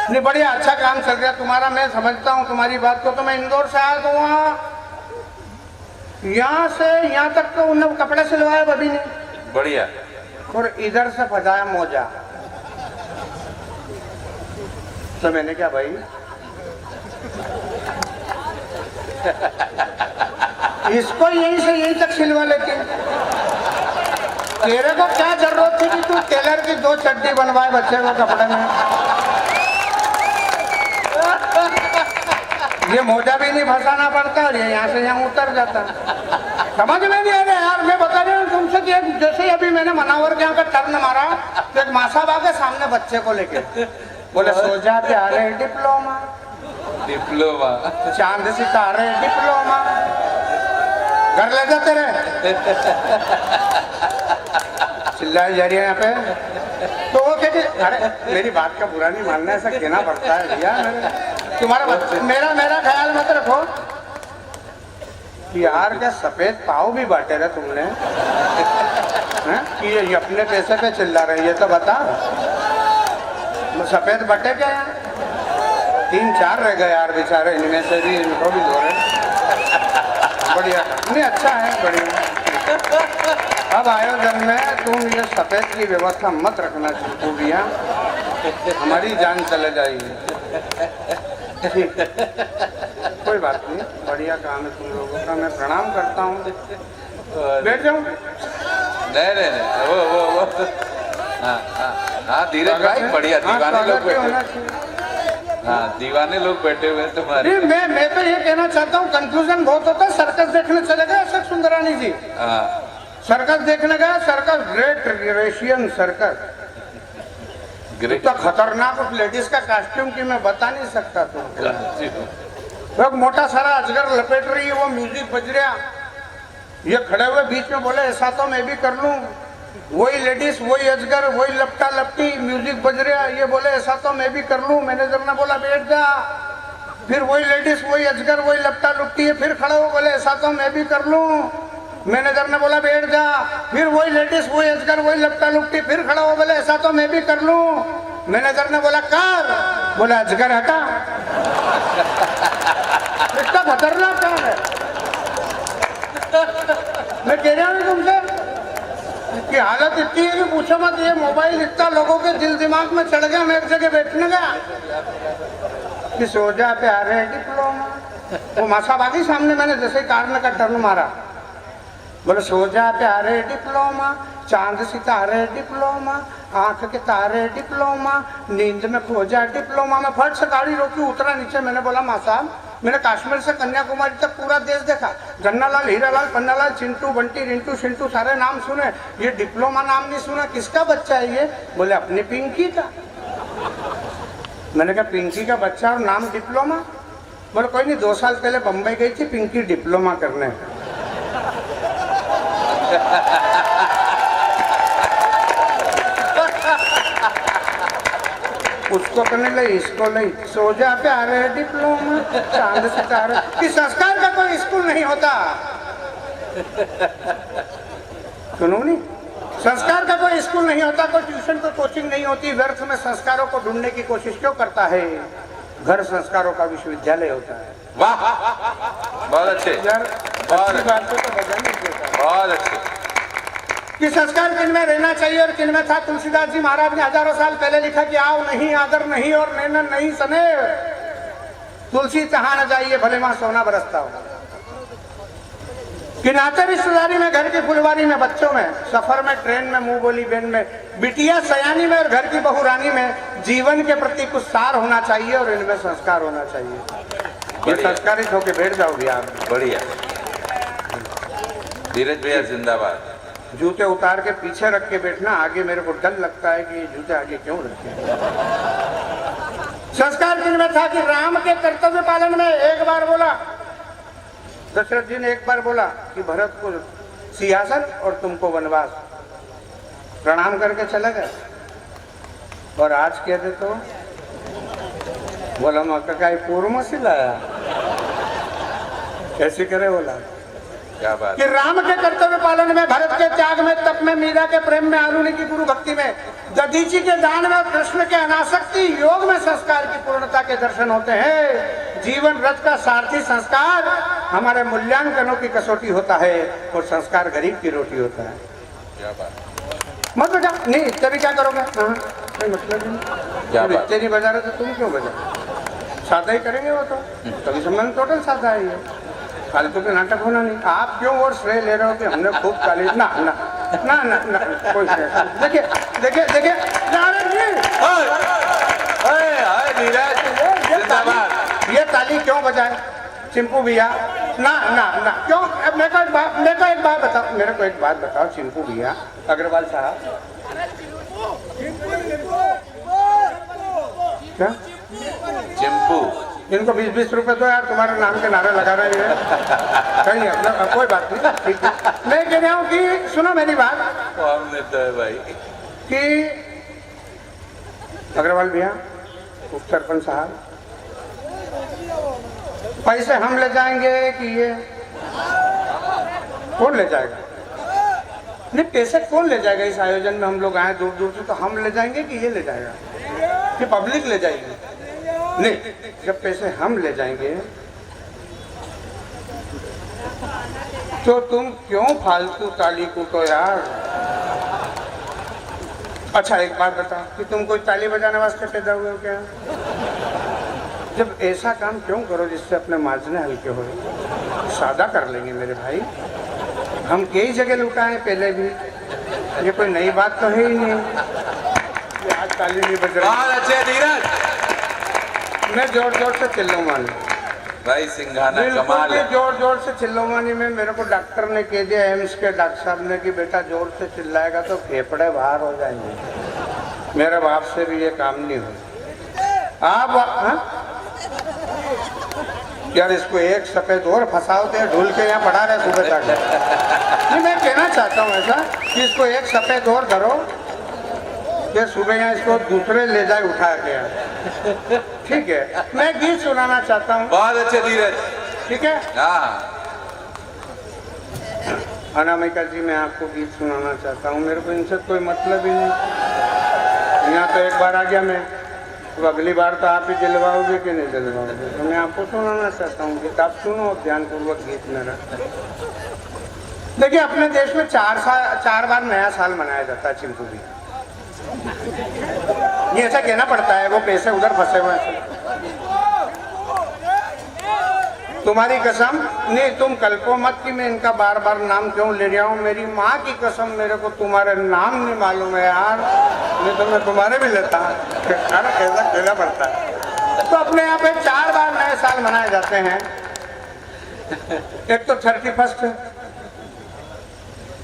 Speaker 2: नहीं, बढ़िया अच्छा काम चल रहा तुम्हारा, मैं समझता हूँ तुम्हारी बात को। तो मैं इंदौर से आया तो वहाँ यहाँ से यहाँ तक तो उन्होंने कपड़े सिलवाए बभी ने,
Speaker 1: बढ़िया।
Speaker 2: और इधर से फजाया मोजा। तो मैंने क्या भाई, इसको यहीं से यहीं तक सिलवा लेते। तेरे को क्या जरूरत थी कि तू टेलर की 2 चड्डी बनवाए बच्चे को कपड़े में? ये मोजा भी नहीं फंसाना पड़ता और ये यहाँ से यहाँ उतर जाता। समझ में नहीं आ रहा यार, मैं बता रहा हूँ तुमसे कि जैसे अभी मैंने मनावर के यहाँ का टर्न मारा तो एक मासा बाग है सामने बच्चे को लेके, बोले सो जा प्यारे डिप्लोमा,
Speaker 1: डिप्लोमा,
Speaker 2: चांद सितारे डिप्लोमा, घर ले जाते रहे। चिल्लाई जा रही है यहाँ पे। तो वो कहते अरे मेरी बात का बुरा नहीं मानना, ऐसा कहना पड़ता है भैया। तुम्हारा मेरा ख्याल मत रखो यार, क्या सफेद पाव भी बांटे रहे तुमने हैं? कि ये अपने पैसे पे चिल्ला रही है तो बता, सफेद बटे क्या यार? 3-4 रह गए यार बेचारे, इनमें से भी इनको भी दो रहे। बढ़िया, नहीं अच्छा है, बढ़िया। अब आयोजन में तुम ये सफेद की व्यवस्था मत रखना शुरू भैया, हमारी जान चले जाएगी। कोई बात नहीं, बढ़िया काम है तुम लोगों का, मैं प्रणाम करता हूँ। बैठ जाऊँ?
Speaker 1: नहीं, वो हाँ धीरज भाई, बढ़िया। दीवाने लोग बैठे, हाँ दीवाने लोग बैठे हुए तुम्हारे।
Speaker 2: मैं तो ये कहना चाहता हूँ, कंफ्यूजन बहुत होता है। सर्कस देखने चले गए अशोक सुंदरानी जी, सर्कस देखने गया, सर्कस ग्रेट रेशियन सर्कस, इतना खतरनाक उस लेडीज का कॉस्ट्यूम की मैं बता नहीं सकता तुमको। मोटा सारा अजगर लपेट रही है, वो म्यूजिक बज रहा, ये खड़े हुए बीच में बोले ऐसा तो मैं भी कर लूं। वही लेडीज, वही अजगर, वही लपटा लपटी, म्यूजिक बज रहा, ये बोले ऐसा तो मैं भी कर लूं। मैनेजर ने बोला बैठ जा। फिर वही लेडीज, वही अजगर, वही लपटा लुपटी है, फिर खड़े हो बोले ऐसा तो मैं भी कर लूं। मैनेजर ने बोला बैठ जा। फिर वही लेडीज, वही अजगर, वही लपटा लुपटी, फिर खड़ा हो बोले ऐसा तो मैं भी कर लूं। मैनेजर ने बोला कर, बोला अजगर हटा। इतना खतरनाक काम है। मैं कह रहा हूँ तुमसे कि हालत इतनी है कि पूछो मत। ये मोबाइल इतना लोगों के दिल दिमाग में चढ़ गया, मैं एक जगह बैठने गया कि सो जा प्यारे डिप्लोमा, वो मासा बागी सामने, मैंने जैसे कार का टर्न मारा, बोले सो जा प्यारे डिप्लोमा, चांद सितारे डिप्लोमा, आंख के तारे डिप्लोमा, नींद में खो जा डिप्लोमा। मैं फट से गाड़ी रोकी, उतरा नीचे, मैंने बोला माँ साहब, मैंने कश्मीर से कन्याकुमारी तक पूरा देश देखा, गन्नालाल, हीरालाल, पन्नालाल, चिंटू, बंटी, रिंटू, शिंटू सारे नाम सुने, ये डिप्लोमा नाम नहीं सुना, किसका बच्चा है ये? बोले अपनी पिंकी का। मैंने कहा पिंकी का बच्चा और नाम डिप्लोमा? बोले कोई नहीं, 2 साल पहले बम्बई गई थी पिंकी डिप्लोमा करने। उसको करने लगे, इसको नहीं, सो जा प्यारे डिप्लोमा, चांद सितारे। कि संस्कार का कोई स्कूल नहीं होता, सुनो नहीं, संस्कार का कोई स्कूल नहीं होता, कोई ट्यूशन कोई कोचिंग नहीं होती। व्यर्थ में संस्कारों को ढूंढने की कोशिश क्यों करता है? घर संस्कारों का विश्वविद्यालय होता है।
Speaker 1: वाह, बहुत अच्छे,
Speaker 2: बहुत
Speaker 1: अच्छे।
Speaker 2: कि संस्कार किन में रहना चाहिए और किन में था। तुलसीदास जी महाराज ने हजारों साल पहले लिखा कि आओ नहीं, आदर नहीं और नैनन नहीं सने, तुलसी तहाँ न जाइए भले वहां सोना बरसता हो। कि नाते रिश्तेदारी में, घर की फुलवारी में, बच्चों में, सफर में, ट्रेन में, मुंह बोली बहन में, बिटिया सयानी में और घर की बहू रानी में जीवन के प्रति कुछ सार होना चाहिए और इनमें संस्कार होना चाहिए। ये संस्कारित होके बैठ जाओगे आप।
Speaker 1: बढ़िया। धीरज भैया जिंदाबाद।
Speaker 2: जूते उतार के पीछे रख के बैठना, आगे मेरे को डर लगता है कि ये जूते आगे क्यों रखे। संस्कार जिनमें था कि राम के कर्तव्य पालन में एक बार बोला, दशरथ जी ने एक बार बोला कि भरत को सिंहासन और तुमको वनवास। प्रणाम करके चले गए। और आज कहते तो बोला मक्का का पूर्व में से लाया, कैसे करे बोला
Speaker 1: क्या बात।
Speaker 2: कि राम के कर्तव्य पालन में, भरत के त्याग में, तप में, मीरा के प्रेम में, आरुणि की गुरु भक्ति में, दधीची के दान में, कृष्ण के अनासक्ति योग में संस्कार की पूर्णता के दर्शन होते हैं। जीवन रथ का सारथी संस्कार हमारे मूल्यांकनों की कसौटी होता है और संस्कार गरीब की रोटी होता है।
Speaker 1: क्या बात।
Speaker 2: मत बजा, नहीं तभी क्या करोगे? हाँ कोई मतलब नहीं, इतने नहीं बजा रहे तो तुम क्यों बजा? सादा ही करेंगे वो तो, कभी सम्मान टोटल सादा है ये, फालतू के नाटक होना नहीं। आप क्यों और श्रेय ले रहे हो कि हमने खूब ताली? ना ना ना ना ना कोई श्रेय। देखिए देखिए देखिए ये ताली क्यों बजाए चिंपू भैया? ना ना ना क्यों? मेरे को एक बात बताओ चिंपू भैया, अग्रवाल साहब, क्या
Speaker 1: चिंपू
Speaker 2: इनको 20-20 रुपए दो यार, तुम्हारे नाम के नारे लगा रहे हैं कहीं अपना। कोई बात नहीं, ठीक है। मैं कह रहा हूँ कि सुनो मेरी बात,
Speaker 1: हमने तो है भाई
Speaker 2: कि अग्रवाल भैया, उप सरपंच साहब, पैसे हम ले जाएंगे कि ये कौन ले जाएगा? नहीं पैसे कौन ले जाएगा? इस आयोजन में हम लोग आए दूर दूर से, तो हम ले जाएंगे कि ये ले जाएगा कि पब्लिक ले जाएगी? नहीं, जब पैसे हम ले जाएंगे तो तुम क्यों फालतू ताली कूटो यार? अच्छा एक बात बताओ कि तुम कोई ताली बजाने वास्ते पैदा हुए हो क्या? जब ऐसा काम क्यों करो जिससे अपने मार्जिने हल्के हो? सादा कर लेंगे मेरे भाई, हम कई जगह लुटाए पहले भी, ये कोई नई बात तो है ही नहीं। आज ताली नहीं बज रही।
Speaker 1: बहुत अच्छे धीरज
Speaker 2: मैं जोर जोर से चिल्लूंगा
Speaker 1: भाई, सिंघाना कमाल है।
Speaker 2: जोर जोर से चिल्लूंगानी में। मेरे को डॉक्टर ने कह दिया, एम्स के डॉक्टर साहब ने, कि बेटा जोर से चिल्लाएगा तो फेफड़े बाहर हो जाएंगे। मेरे बाप से भी ये काम नहीं हुआ। आप यार इसको एक सफेद और फंसाओ तो ढूल के यहाँ पड़ा रहे सुबह तक। नहीं मैं कहना चाहता हूँ ऐसा कि इसको एक सफेद और धरो, ये सुबह यहाँ इसको दूसरे ले जाए उठा के। ठीक है, मैं गीत सुनाना चाहता हूँ।
Speaker 1: बहुत अच्छे धीरज,
Speaker 2: ठीक है।
Speaker 1: हाँ
Speaker 2: अनामिका जी, मैं आपको गीत सुनाना चाहता हूँ। मेरे को इनसे कोई मतलब ही नहीं। यहाँ तो एक बार आ गया मैं, तो अगली बार तो आप ही दिलवाओगे कि नहीं दिलवाओगे? तो मैं आपको सुनाना चाहता हूँ गीत, आप सुनो ध्यानपूर्वक गीत मेरा। देखिए अपने देश में 4 बार नया साल मनाया जाता है चिंपू भी। ये ऐसा कहना पड़ता है, वो पैसे उधर फंसे हुए हैं। तुम्हारी कसम नहीं, तुम कल्पो मत कि मैं इनका बार बार नाम क्यों ले रहा हूँ। मेरी माँ की कसम, मेरे को तुम्हारे नाम नहीं मालूम है यार, नहीं तो मैं तुम्हारे भी लेता। अरे कैसा कहना पड़ता है। तो अपने यहाँ पे 4 बार नए साल मनाए जाते हैं। एक तो 31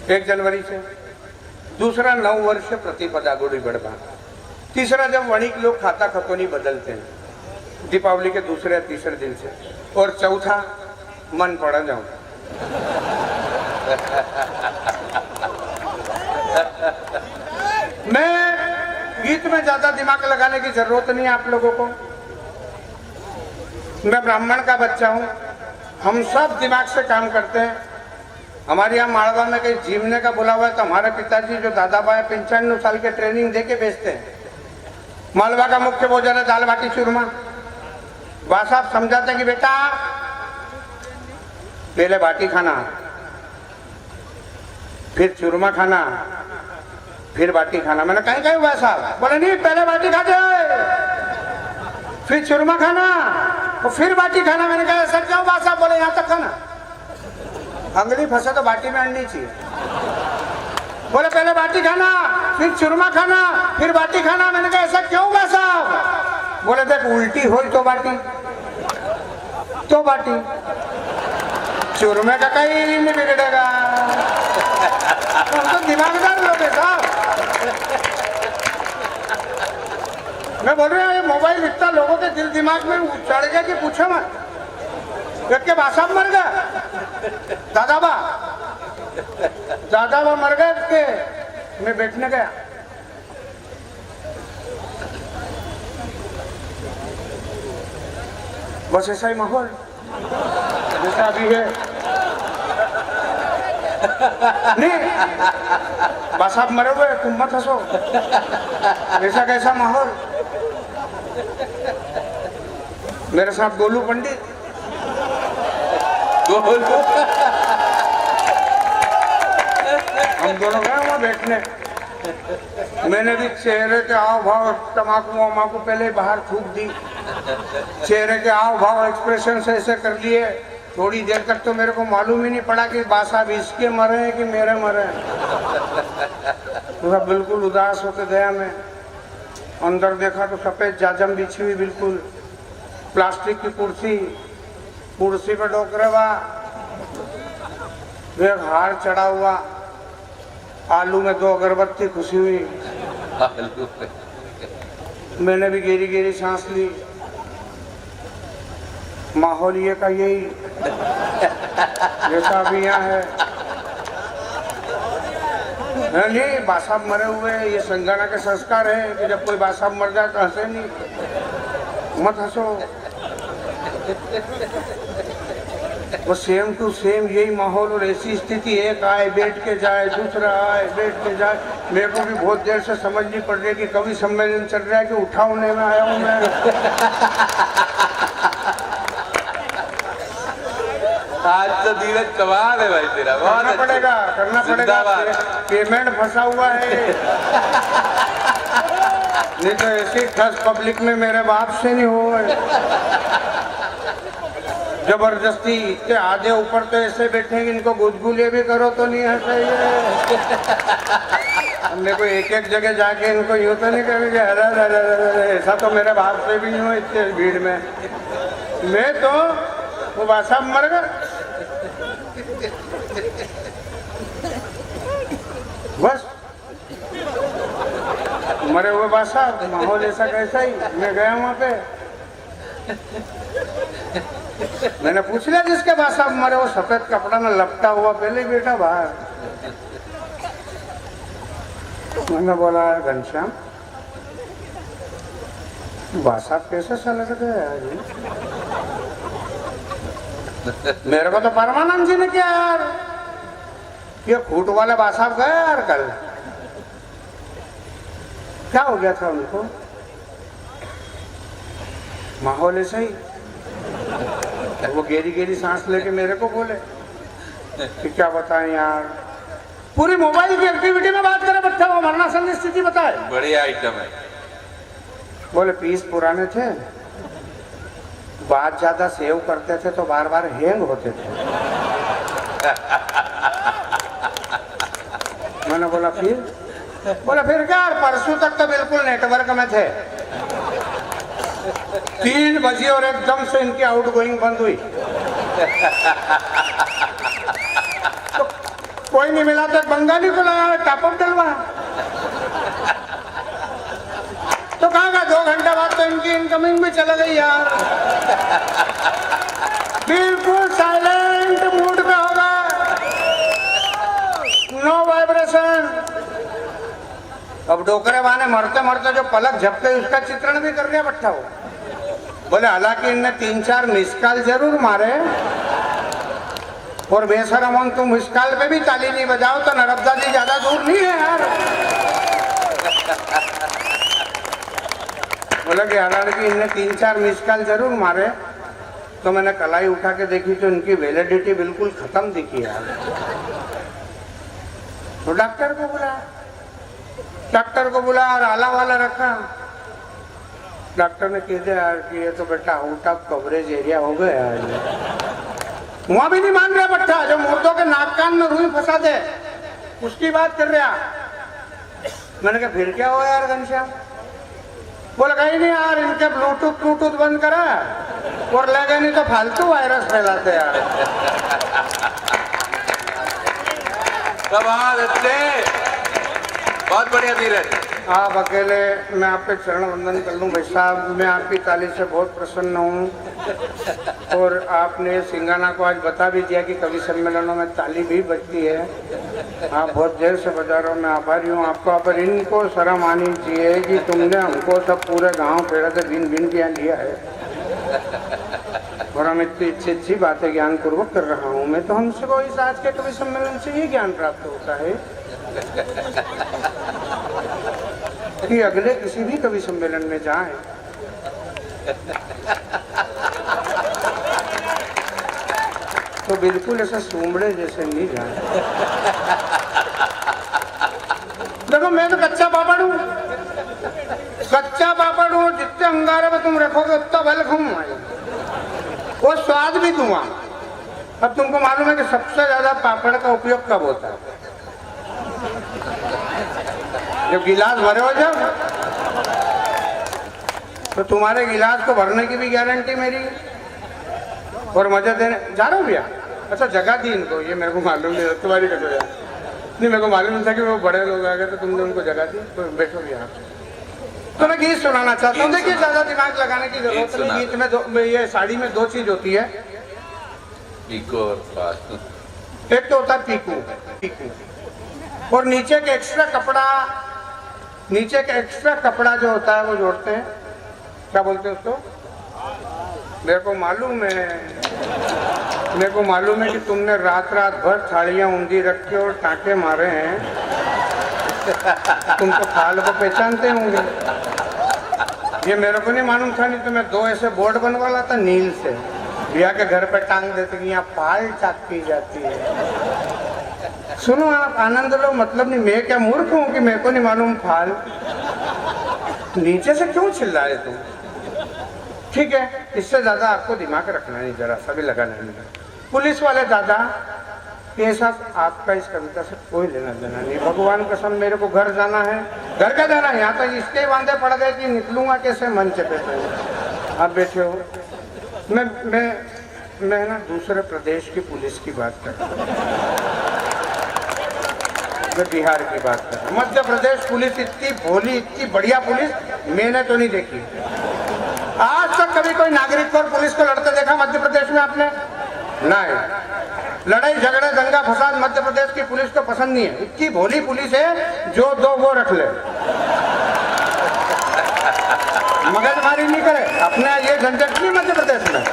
Speaker 2: 1 जनवरी से, दूसरा 9 वर्ष से प्रतिपदा गुड़ी बड़बा, तीसरा जब वणिक लोग खाता खतौनी बदलते हैं दीपावली के दूसरे या तीसरे दिन से, और चौथा मन पड़ा जाऊं। मैं गीत में ज्यादा दिमाग लगाने की जरूरत नहीं है आप लोगों को। मैं ब्राह्मण का बच्चा हूं, हम सब दिमाग से काम करते हैं। हमारे यहाँ मालवा में कहीं जीवने का बुला हुआ है तो हमारे पिताजी जो दादाबाई 95 साल के ट्रेनिंग दे के बेचते हैं। मालवा का मुख्य भोजन है दाल बाटी चूरमा। वह साहब समझाते हैं कि बेटा पहले बाटी खाना, फिर चूरमा खाना, फिर बाटी खाना। मैंने कहीं कहीं हुआ साहब? बोले नहीं, पहले बाटी खाते फिर चूरमा खाना और फिर बाटी खाना। मैंने कहा सर क्यों बात साहब? बोले यहाँ तक खाना, अंगली फंसे तो बाटी में अड़नी चाहिए। बोले पहले बाटी खाना, फिर चूरमा खाना, फिर बाटी खाना। मैंने कहा ऐसा क्यों हुआ साहब? बोले देख उल्टी हो तो बाटी, तो बाटी, चूरमे का कहीं नहीं बिगड़ेगा। तो दिमागदार लोग हैं साहब। मैं बोल रहा हूँ ये मोबाइल इतना लोगों के दिल दिमाग में चढ़ गया कि पूछो मत। एक के बासा मर गया, दादाबा मर गए के मैं बैठने गया, बस ऐसा ही माहौल जैसा अभी है। नहीं बस आप मरे हुए, तुम मत हंसो, ऐसा कैसा माहौल। मेरे साथ गोलू पंडित, हम दोनों गए वहाँ बैठने। मैंने भी चेहरे के हाव भाव, तमाकू वमाकू पहले बाहर थूक दी, चेहरे के हाव भाव एक्सप्रेशन से ऐसे कर लिए। थोड़ी देर तक तो मेरे को मालूम ही नहीं पड़ा कि बा साहब इसके मरे हैं कि मेरे मरे हैं। पूरा बिल्कुल उदास होकर गया मैं। अंदर देखा तो सफेद जाजम बिछी हुई, बिल्कुल प्लास्टिक की कुर्सी, कुर्सी पे डोकरे हुआ, एक हार चढ़ा हुआ, आलू में 2 अगरबत्ती खुशी हुई। मैंने भी गहरी गहरी सांस ली। माहौल ये का यही जैसा अभी यहाँ है। नहीं बासाब मरे हुए, ये संगाना के संस्कार है कि जब कोई बासाब मर जाए तो हंसे नहीं, मत हंसो। वो सेम टू सेम यही माहौल और ऐसी स्थिति, एक आए बैठ के जाए, दूसरा आए बैठ के जाए। मेरे को भी बहुत देर से समझनी पड़ रही है कि कवि सम्मेलन चल रहा है कि उठाने में आया हूँ मैं।
Speaker 1: आज तो धीरज कमाल है भाई तेरा,
Speaker 2: करना पड़ेगा, करना पड़ेगा। पेमेंट फंसा हुआ है, नहीं तो ऐसी ठस पब्लिक में मेरे बाप से नहीं हो। जबरदस्ती इतने आधे ऊपर तो ऐसे बैठेंगे, इनको गुदगुले भी करो तो नहीं हंसे। हमने को एक एक जगह जाके इनको यूं तो नहीं करेंगे, अरे ऐसा तो मेरे बाप से भी नहीं हो इतने भीड़ में। मैं तो वो बासाब मर गया बस, मरे हुए बासाब, माहौल ऐसा कैसा ही। मैं गया वहां पे, मैंने पूछ लिया जिसके बासाब मरे, वो सफेद कपड़ा में लपटा हुआ पहले बेटा बाहर। मैंने बोला घनश्याम बासाब कैसे सलट गया जी? मेरे को तो परमानंद जी ने किया यार, ये खूट वाले बासाब गए यार कल। क्या हो गया था उनको? माहौल ऐसा ही। वो गहरी गहरी सांस लेके मेरे को बोले कि क्या बताएं यार, पूरी मोबाइल की एक्टिविटी में बात करें बच्चा, वो मरणासन स्थिति बताए।
Speaker 1: बड़ी आइटम है।
Speaker 2: बोले पीस पुराने थे, बात ज्यादा सेव करते थे तो बार बार हैंग होते थे। मैंने बोला फिर? बोला फिर क्या यार, परसों तक तो बिल्कुल नेटवर्क में थे, 3 बजे और एकदम से इनकी आउटगोइंग बंद हुई। तो कोई नहीं मिला तो बंगाली को लगा टॉपअप डलवा। तो कहा 2 घंटे बाद तो इनकी इनकमिंग भी चला गई यार। बिल्कुल साइलेंट मूड पे होगा, नो वाइब्रेशन। अब डोकरे बाने मरते मरते जो पलक झपके उसका चित्रण भी कर दिया बट्टा वो। बोले हालांकि इनने 3-4 मिस कॉल जरूर मारे, और बेशरम तुम मिस कॉल पे भी ताली नहीं बजाओ तो नर्मदा जी ज्यादा दूर नहीं है यार। बोला कि हालांकि इनने 3-4 मिस कॉल जरूर मारे, तो मैंने कलाई उठा के देखी तो इनकी वैलिडिटी बिल्कुल खत्म दिखी यार। तो डॉक्टर को बुला और आला वाला रखा। डॉक्टर ने कह दिया यार कि ये तो बेटा आउट ऑफ कवरेज एरिया हो गया यार। वहां भी नहीं मान रहा बट्टा, जो मुर्दों के नाक कान में रुई फंसा दे उसकी बात कर रहा। मैंने कहा फिर क्या हुआ यार घनश्याम? बोला कहीं नहीं यार, इनके ब्लूटूथ बंद करा और लगे नहीं तो फालतू वायरस फैलाते यार।
Speaker 1: बहुत बढ़िया धीरज।
Speaker 2: आप अकेले, मैं आपके चरण वंदन कर लूं भाई साहब। मैं आपकी ताली से बहुत प्रसन्न हूं और आपने सिंगाना को आज बता भी दिया कि कवि सम्मेलनों में ताली भी बजती है। आप बहुत देर से बजा रहे हो, मैं आभारी हूँ आपका। पर इनको शर्म आनी चाहिए कि तुमने हमको सब पूरे गाँव पेड़ा से भिन भिन के यहाँ लिया है और हम इतनी अच्छी बातें ज्ञान पूर्वक कर रहा हूँ मैं। तो हमसे को इस आज के कवि सम्मेलन से ये ज्ञान प्राप्त होता है कि अगले किसी भी कवि सम्मेलन में जाएं तो बिल्कुल ऐसा सूमड़े जैसे नहीं जाए। देखो मैं तो कच्चा पापड़ हूँ, कच्चा पापड़ हूँ। जितने अंगारे में तुम रखोगे उतना बल खाऊंगा, वो स्वाद भी दूंगा। अब तुमको मालूम है कि सबसे ज्यादा पापड़ का उपयोग कब होता है? जब गिलास भरे हो जब, तो तुम्हारे गिलास को भरने की भी गारंटी मेरी और मजे देने जा रहा हूँ भैया। अच्छा जगह दी इनको, ये मेरे को मालूम नहीं, तुम्हारी कटो यार नहीं, मेरे को मालूम नहीं था कि वो बड़े लोग आ गए तो तुमने उनको जगह दी। तो बैठो भैया। तो मैं गीत सुनाना चाहता हूँ। देखिए ज्यादा दिमाग लगाने की जरूरत नहीं। गीत में ये साड़ी में दो चीज होती है,
Speaker 1: पीको और फाल।
Speaker 2: एक तो होता है पीकू, पीकू और नीचे का एक्स्ट्रा कपड़ा, नीचे का एक्स्ट्रा कपड़ा जो होता है वो जोड़ते हैं, क्या बोलते हैं उसको? मेरे को मालूम है कि तुमने रात रात भर थालियां ऊंधी रख के और टाँके मारे हैं। तुम तो फाल को पहचानते होंगे। ये मेरे को नहीं मालूम था, नहीं तो मैं दो ऐसे बोर्ड बनवा लाता नील से, भैया के घर पे टांग देते कि यहाँ फाल चाकी जाती है। सुनो आप आनंद लो, मतलब नहीं मैं क्या मूर्ख हूँ कि मेरे को नहीं मालूम फाल? नीचे से क्यों चिल्लाए तुम? ठीक है, इससे ज्यादा आपको दिमाग रखना नहीं, जरा सा भी लगाना नहीं। पुलिस वाले दादा, ये सब आपका इस कविता से कोई लेना देना नहीं। भगवान कसम मेरे को घर जाना है, घर का जाना है। यहाँ तक इसके वादे पड़ गए कि निकलूंगा कैसे मंच पे। आप बैठे हो, मैं ना दूसरे प्रदेश की पुलिस की बात कर रहा हूँ, मैं बिहार की बात कर रहा हूँ। मध्य प्रदेश पुलिस इतनी भोली, इतनी बढ़िया पुलिस मैंने तो नहीं देखी। आज तक कभी कोई नागरिक और पुलिस को लड़ते देखा मध्य प्रदेश में आपने? नहीं। लड़ाई झगड़े दंगा फसाद मध्य प्रदेश की पुलिस को पसंद नहीं है। इतनी भोली पुलिस है, जो दो वो रख ले, मगजमारी नहीं करे। अपने ये झंझट नहीं मध्य प्रदेश में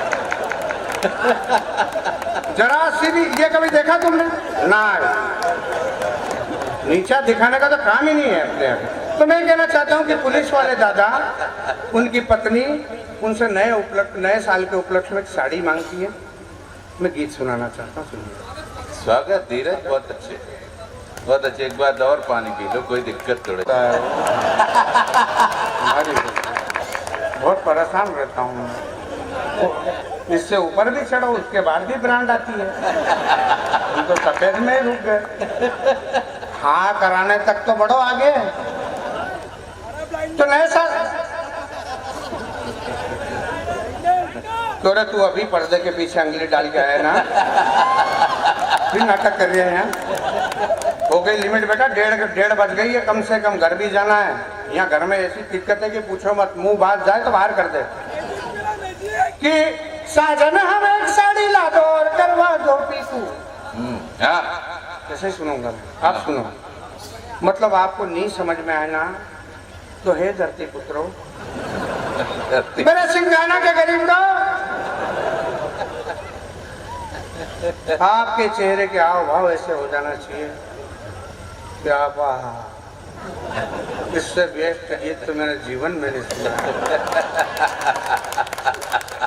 Speaker 2: जरा सी भी। ये कभी देखा तुमने? नहीं। नीचा दिखाने का तो काम ही नहीं है अपने यहाँ। तो मैं कहना चाहता हूँ कि पुलिस वाले दादा, उनकी पत्नी उनसे नए साल के उपलक्ष्य में साड़ी मांगती है। मैं गीत सुनाना चाहता हूँ, सुनिए।
Speaker 1: स्वागत धीरज, बहुत अच्छे, बहुत अच्छे। एक बार और पानी पी लो, कोई दिक्कत थोड़ी।
Speaker 2: बहुत परेशान रहता हूँ, इससे ऊपर भी चढ़ो उसके बाद भी ब्रांड आती है। हम तो सफेद में ही रुक गए। हाँ कराने तक तो बढ़ो आगे। तो नए साल तो रे तू अभी पर्दे के पीछे अंगली डाल के आया ना, फिर नाटक कर रहे हैं यहाँ। हो गई लिमिट बेटा, डेढ़ बज गई है, कम से कम घर भी जाना है। यहाँ घर में ऐसी दिक्कत है कि पूछो मत, मुंह बात जाए तो बाहर कर दे कि साजन हम एक साड़ी ला दो और करवा दो पीकू। कैसे सुनूंगा आप? सुनो, मतलब आपको नहीं समझ में आए ना तो हे धरती पुत्रो, मेरे सिंगाना के गरीब लोग, आपके चेहरे के हाव भाव ऐसे हो जाना चाहिए। क्या बात, इससे बेस्ट गीत तो मेरे जीवन में नहीं सुना।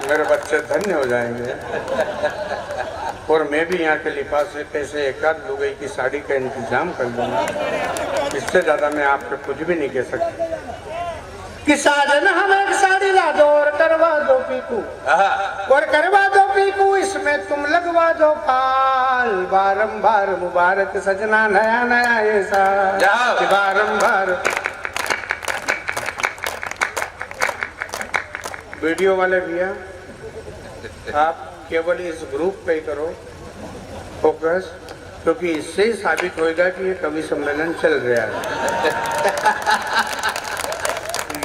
Speaker 2: मेरे बच्चे धन्य हो जाएंगे और मैं भी यहाँ के लिफाफ से कैसे एकाध लुगाई की साड़ी का इंतजाम कर लूँगा। इससे ज़्यादा मैं आपको कुछ भी नहीं कह सकता कि साजन हम एक साड़ी ला दो और करवा दो पीकू, और करवा दो पीकू, इसमें तुम लगवा दो फाल। बारंबार मुबारक सजना नया नया ऐसा, बारंबार। वीडियो वाले भैया, आप केवल इस ग्रुप पे ही करो फोकस, क्योंकि इससे ही साबित होएगा कि ये कवि सम्मेलन चल रहा है।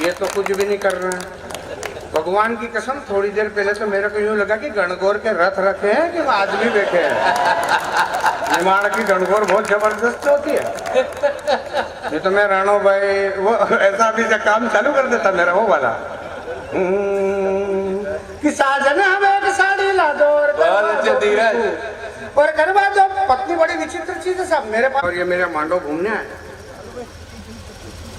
Speaker 2: ये तो कुछ भी नहीं कर रहा है। भगवान की कसम, थोड़ी देर पहले तो मेरे को यूं लगा कि गणगौर के रथ रखे हैं कि आदमी बैठे हैं। निमाड़ की गणगौर बहुत जबरदस्त होती है। ये तो मैं राणो भाई वो ऐसा भी काम चालू कर देता मेरा वो वाला कि साजन हमें एक साड़ी ला दो और करवा दो। पत्नी बड़ी विचित्र चीज है सब मेरे पास। और ये मेरे मांडो घूमने आए,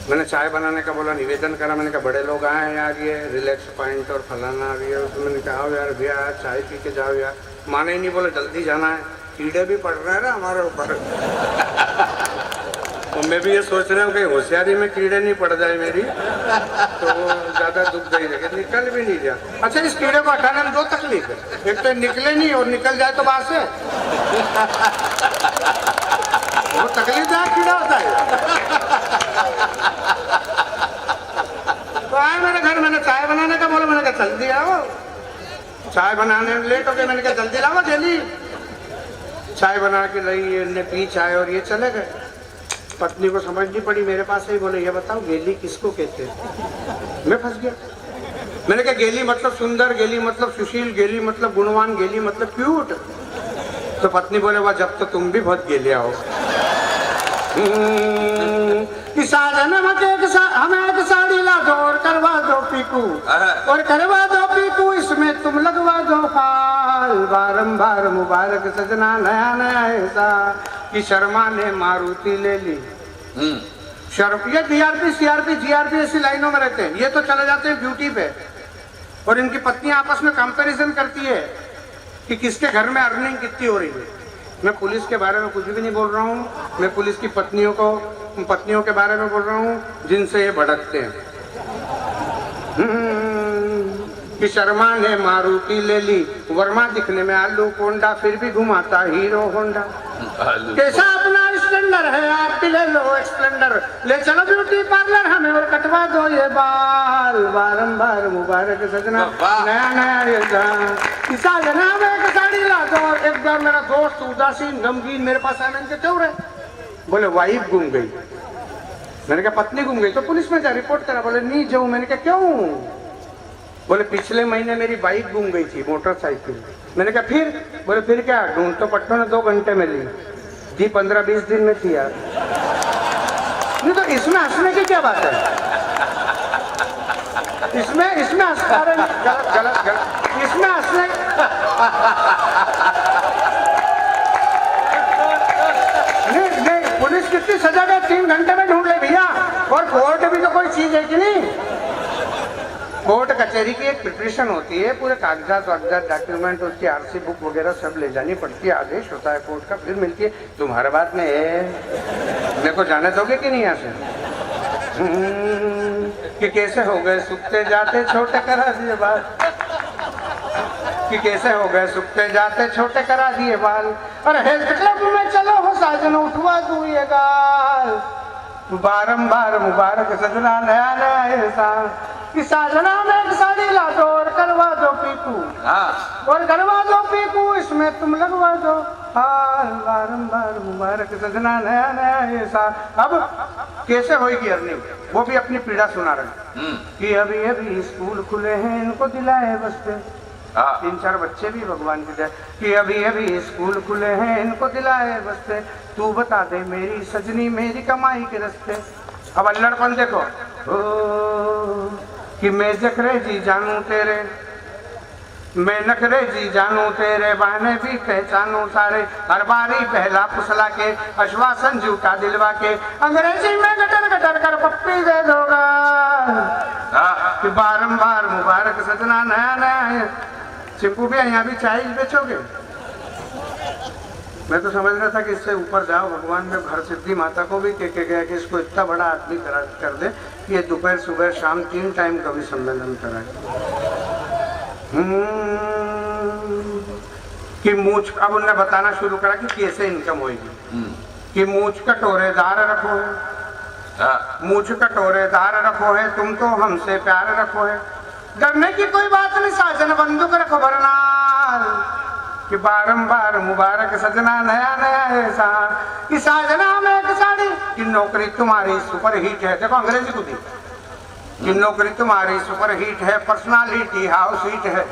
Speaker 2: मैंने चाय बनाने का बोला, निवेदन करा। मैंने कहा बड़े लोग आए हैं यार, ये रिलैक्स पॉइंट और फलाना भी है। तो मैंने कहा यार भैया चाय पी के जाओ यार। माने ही नहीं, बोले जल्दी जाना है, कीड़े भी पड़ रहे हैं ना हमारे ऊपर। तो मैं भी ये सोच रहा हूँ कि होशियारी में कीड़े नहीं पड़ जाए मेरी, तो ज्यादा दुख गई लेकिन निकल भी नहीं गया। अच्छा, इस कीड़े को हटाने में दो तकलीफ है, एक तो निकले नहीं और निकल जाए तो बाहर से वो तकलीफदायक कीड़ा होता है। तो आए मेरे घर, मैंने चाय बनाने का बोला। मैंने कहा जल्दी आओ, चाय बनाने में लेट हो गए। मैंने कहा जल्दी लाओ जल्दी। चाय बना के लाई, इन्हें पी चाय और ये चले गए। पत्नी को समझनी पड़ी, मेरे पास ही बोले ये बताओ गेली किसको कहते हैं। मैं फंस गया। मैंने कहा गेली मतलब सुंदर, गेली मतलब सुशील, गेली मतलब गुणवान, गेली मतलब क्यूट। तो पत्नी बोले वाह जब तो तुम भी बहुत गेले आओ। हमें एक साड़ी ला दो और करवा दो पीकू, और करवा दो पीकू, इसमें तुम लगवा दो फाल। बारंबार मुबारक सजना नया नया ऐसा कि शर्मा ने मारुति ले ली। ये डीआरपी सीआरपी जीआरपी ऐसी लाइनों में रहते हैं। ये तो चले जाते हैं ब्यूटी पे, और इनकी पत्नियां आपस में कंपैरिजन करती है कि किसके घर में अर्निंग कितनी हो रही है। मैं पुलिस के बारे में कुछ भी नहीं बोल रहा हूँ, मैं पुलिस की पत्नियों के बारे में बोल रहा हूँ जिनसे ये भड़कते हैं। कि शर्मा ने मारुति ले ली, वर्मा दिखने में आलू कोंडा, फिर भी घुमाता हीरो होंडा। कैसा अपना स्प्लेंडर है, आप भी ले लो स्प्लेंडर, ले चलो ब्यूटी पार्लर हमें और कटवा दो ये बाल। बारंबार मुबारक सजना नया नया ये साजना में एक साड़ी ला दो। एक बार मेरा दोस्त उदासीन गमगीन मेरे पास आने के क्यों रहे, बोले वाइफ गुम गई। मैंने कहा पत्नी गुम गई तो पुलिस में जा रिपोर्ट करा। बोले नहीं जाऊँ। मैंने कहा क्यों? बोले पिछले महीने मेरी बाइक गुम गई थी, मोटरसाइकिल। मैंने कहा फिर? बोले फिर क्या, ढूंढ तो पट्टों ने 2 घंटे में ली थी, 15-20 दिन में थी यार। नहीं तो इसमें हंसने की क्या बात है? इसमें हंसना गलत इसमें हंसने नहीं, पुलिस कितनी सजा दे, 3 घंटे में ढूंढ ले भैया। और कोर्ट भी तो कोई चीज है कि नहीं? कोर्ट कचहरी की एक प्रिपरेशन होती है, पूरे कागजात डॉक्यूमेंट, उसकी आरसी बुक वगैरह सब ले जानी पड़ती है। आदेश होता है कोर्ट का, फिर मिलती है। तुम्हारे बात में मेरे को जाने दोगे कि नहीं यहाँ से? कि कैसे हो गए सुखते जाते छोटे करा दिए बाल, कि कैसे हो गए सुखते जाते छोटे करा दिए बाल। अरे हेल्थ क्लब में चलो हो साजन उठवा दूं ये गाल। बारंबार मुबारक सजना नया नया ऐसा कि साजना में एक साड़ी ला दो और करवा दो पीकू, और करवा दो पीकू, इसमें तुम लगवा दो हाल। बारंबार मुबारक सजना नया नया ऐसा। अब कैसे होगी अर्निंग, वो भी अपनी पीड़ा सुना रहे कि अभी अभी स्कूल खुले हैं, इनको दिलाए बस्ते। 3-4 बच्चे भी भगवान की दया कि अभी अभी स्कूल खुले हैं, इनको दिलाए बस्ते। तू बता दे मेरी सजनी मेरी कमाई के रास्ते। अब अल्लड़पन देखो कि मैं जखरे जी जानू तेरे, मैं नखरे जी जानू तेरे, बहाने भी पहचानू सारे। हर बारी पहला फुसला के आश्वासन झूठा दिलवा के, अंग्रेजी में गटर गटर कर पप्पी दे दोगा। कि बारंबार मुबारक सजना नया नया है। चिंपू भी यहाँ भी चाय बेचोगे? मैं तो समझ रहा था कि इससे ऊपर जाओ, भगवान में घर सिद्धि माता को भी कह के गया कि इसको इतना बड़ा आदमी कर दे कि ये दोपहर सुबह शाम 3 टाइम कवि सम्मेलन कराए। कि मूछ, अब उन्होंने बताना शुरू करा कि कैसे इनकम होगी। कि मूछ कटोरेदार रखो है, मूछ कटोरेदार रखो है, तुम तो हमसे प्यार रखो है। डरने की कोई बात नहीं साजन, बंदूक रखो भरनाल। कि बारंबार मुबारक सजना नया नया ऐसा कि साजना में एक साड़ी कि नौकरी तुम्हारी सुपर हिट है। देखो अंग्रेजी को दी कि नौकरी तुम्हारी सुपर हिट है, पर्सनालिटी हाउस हिट है।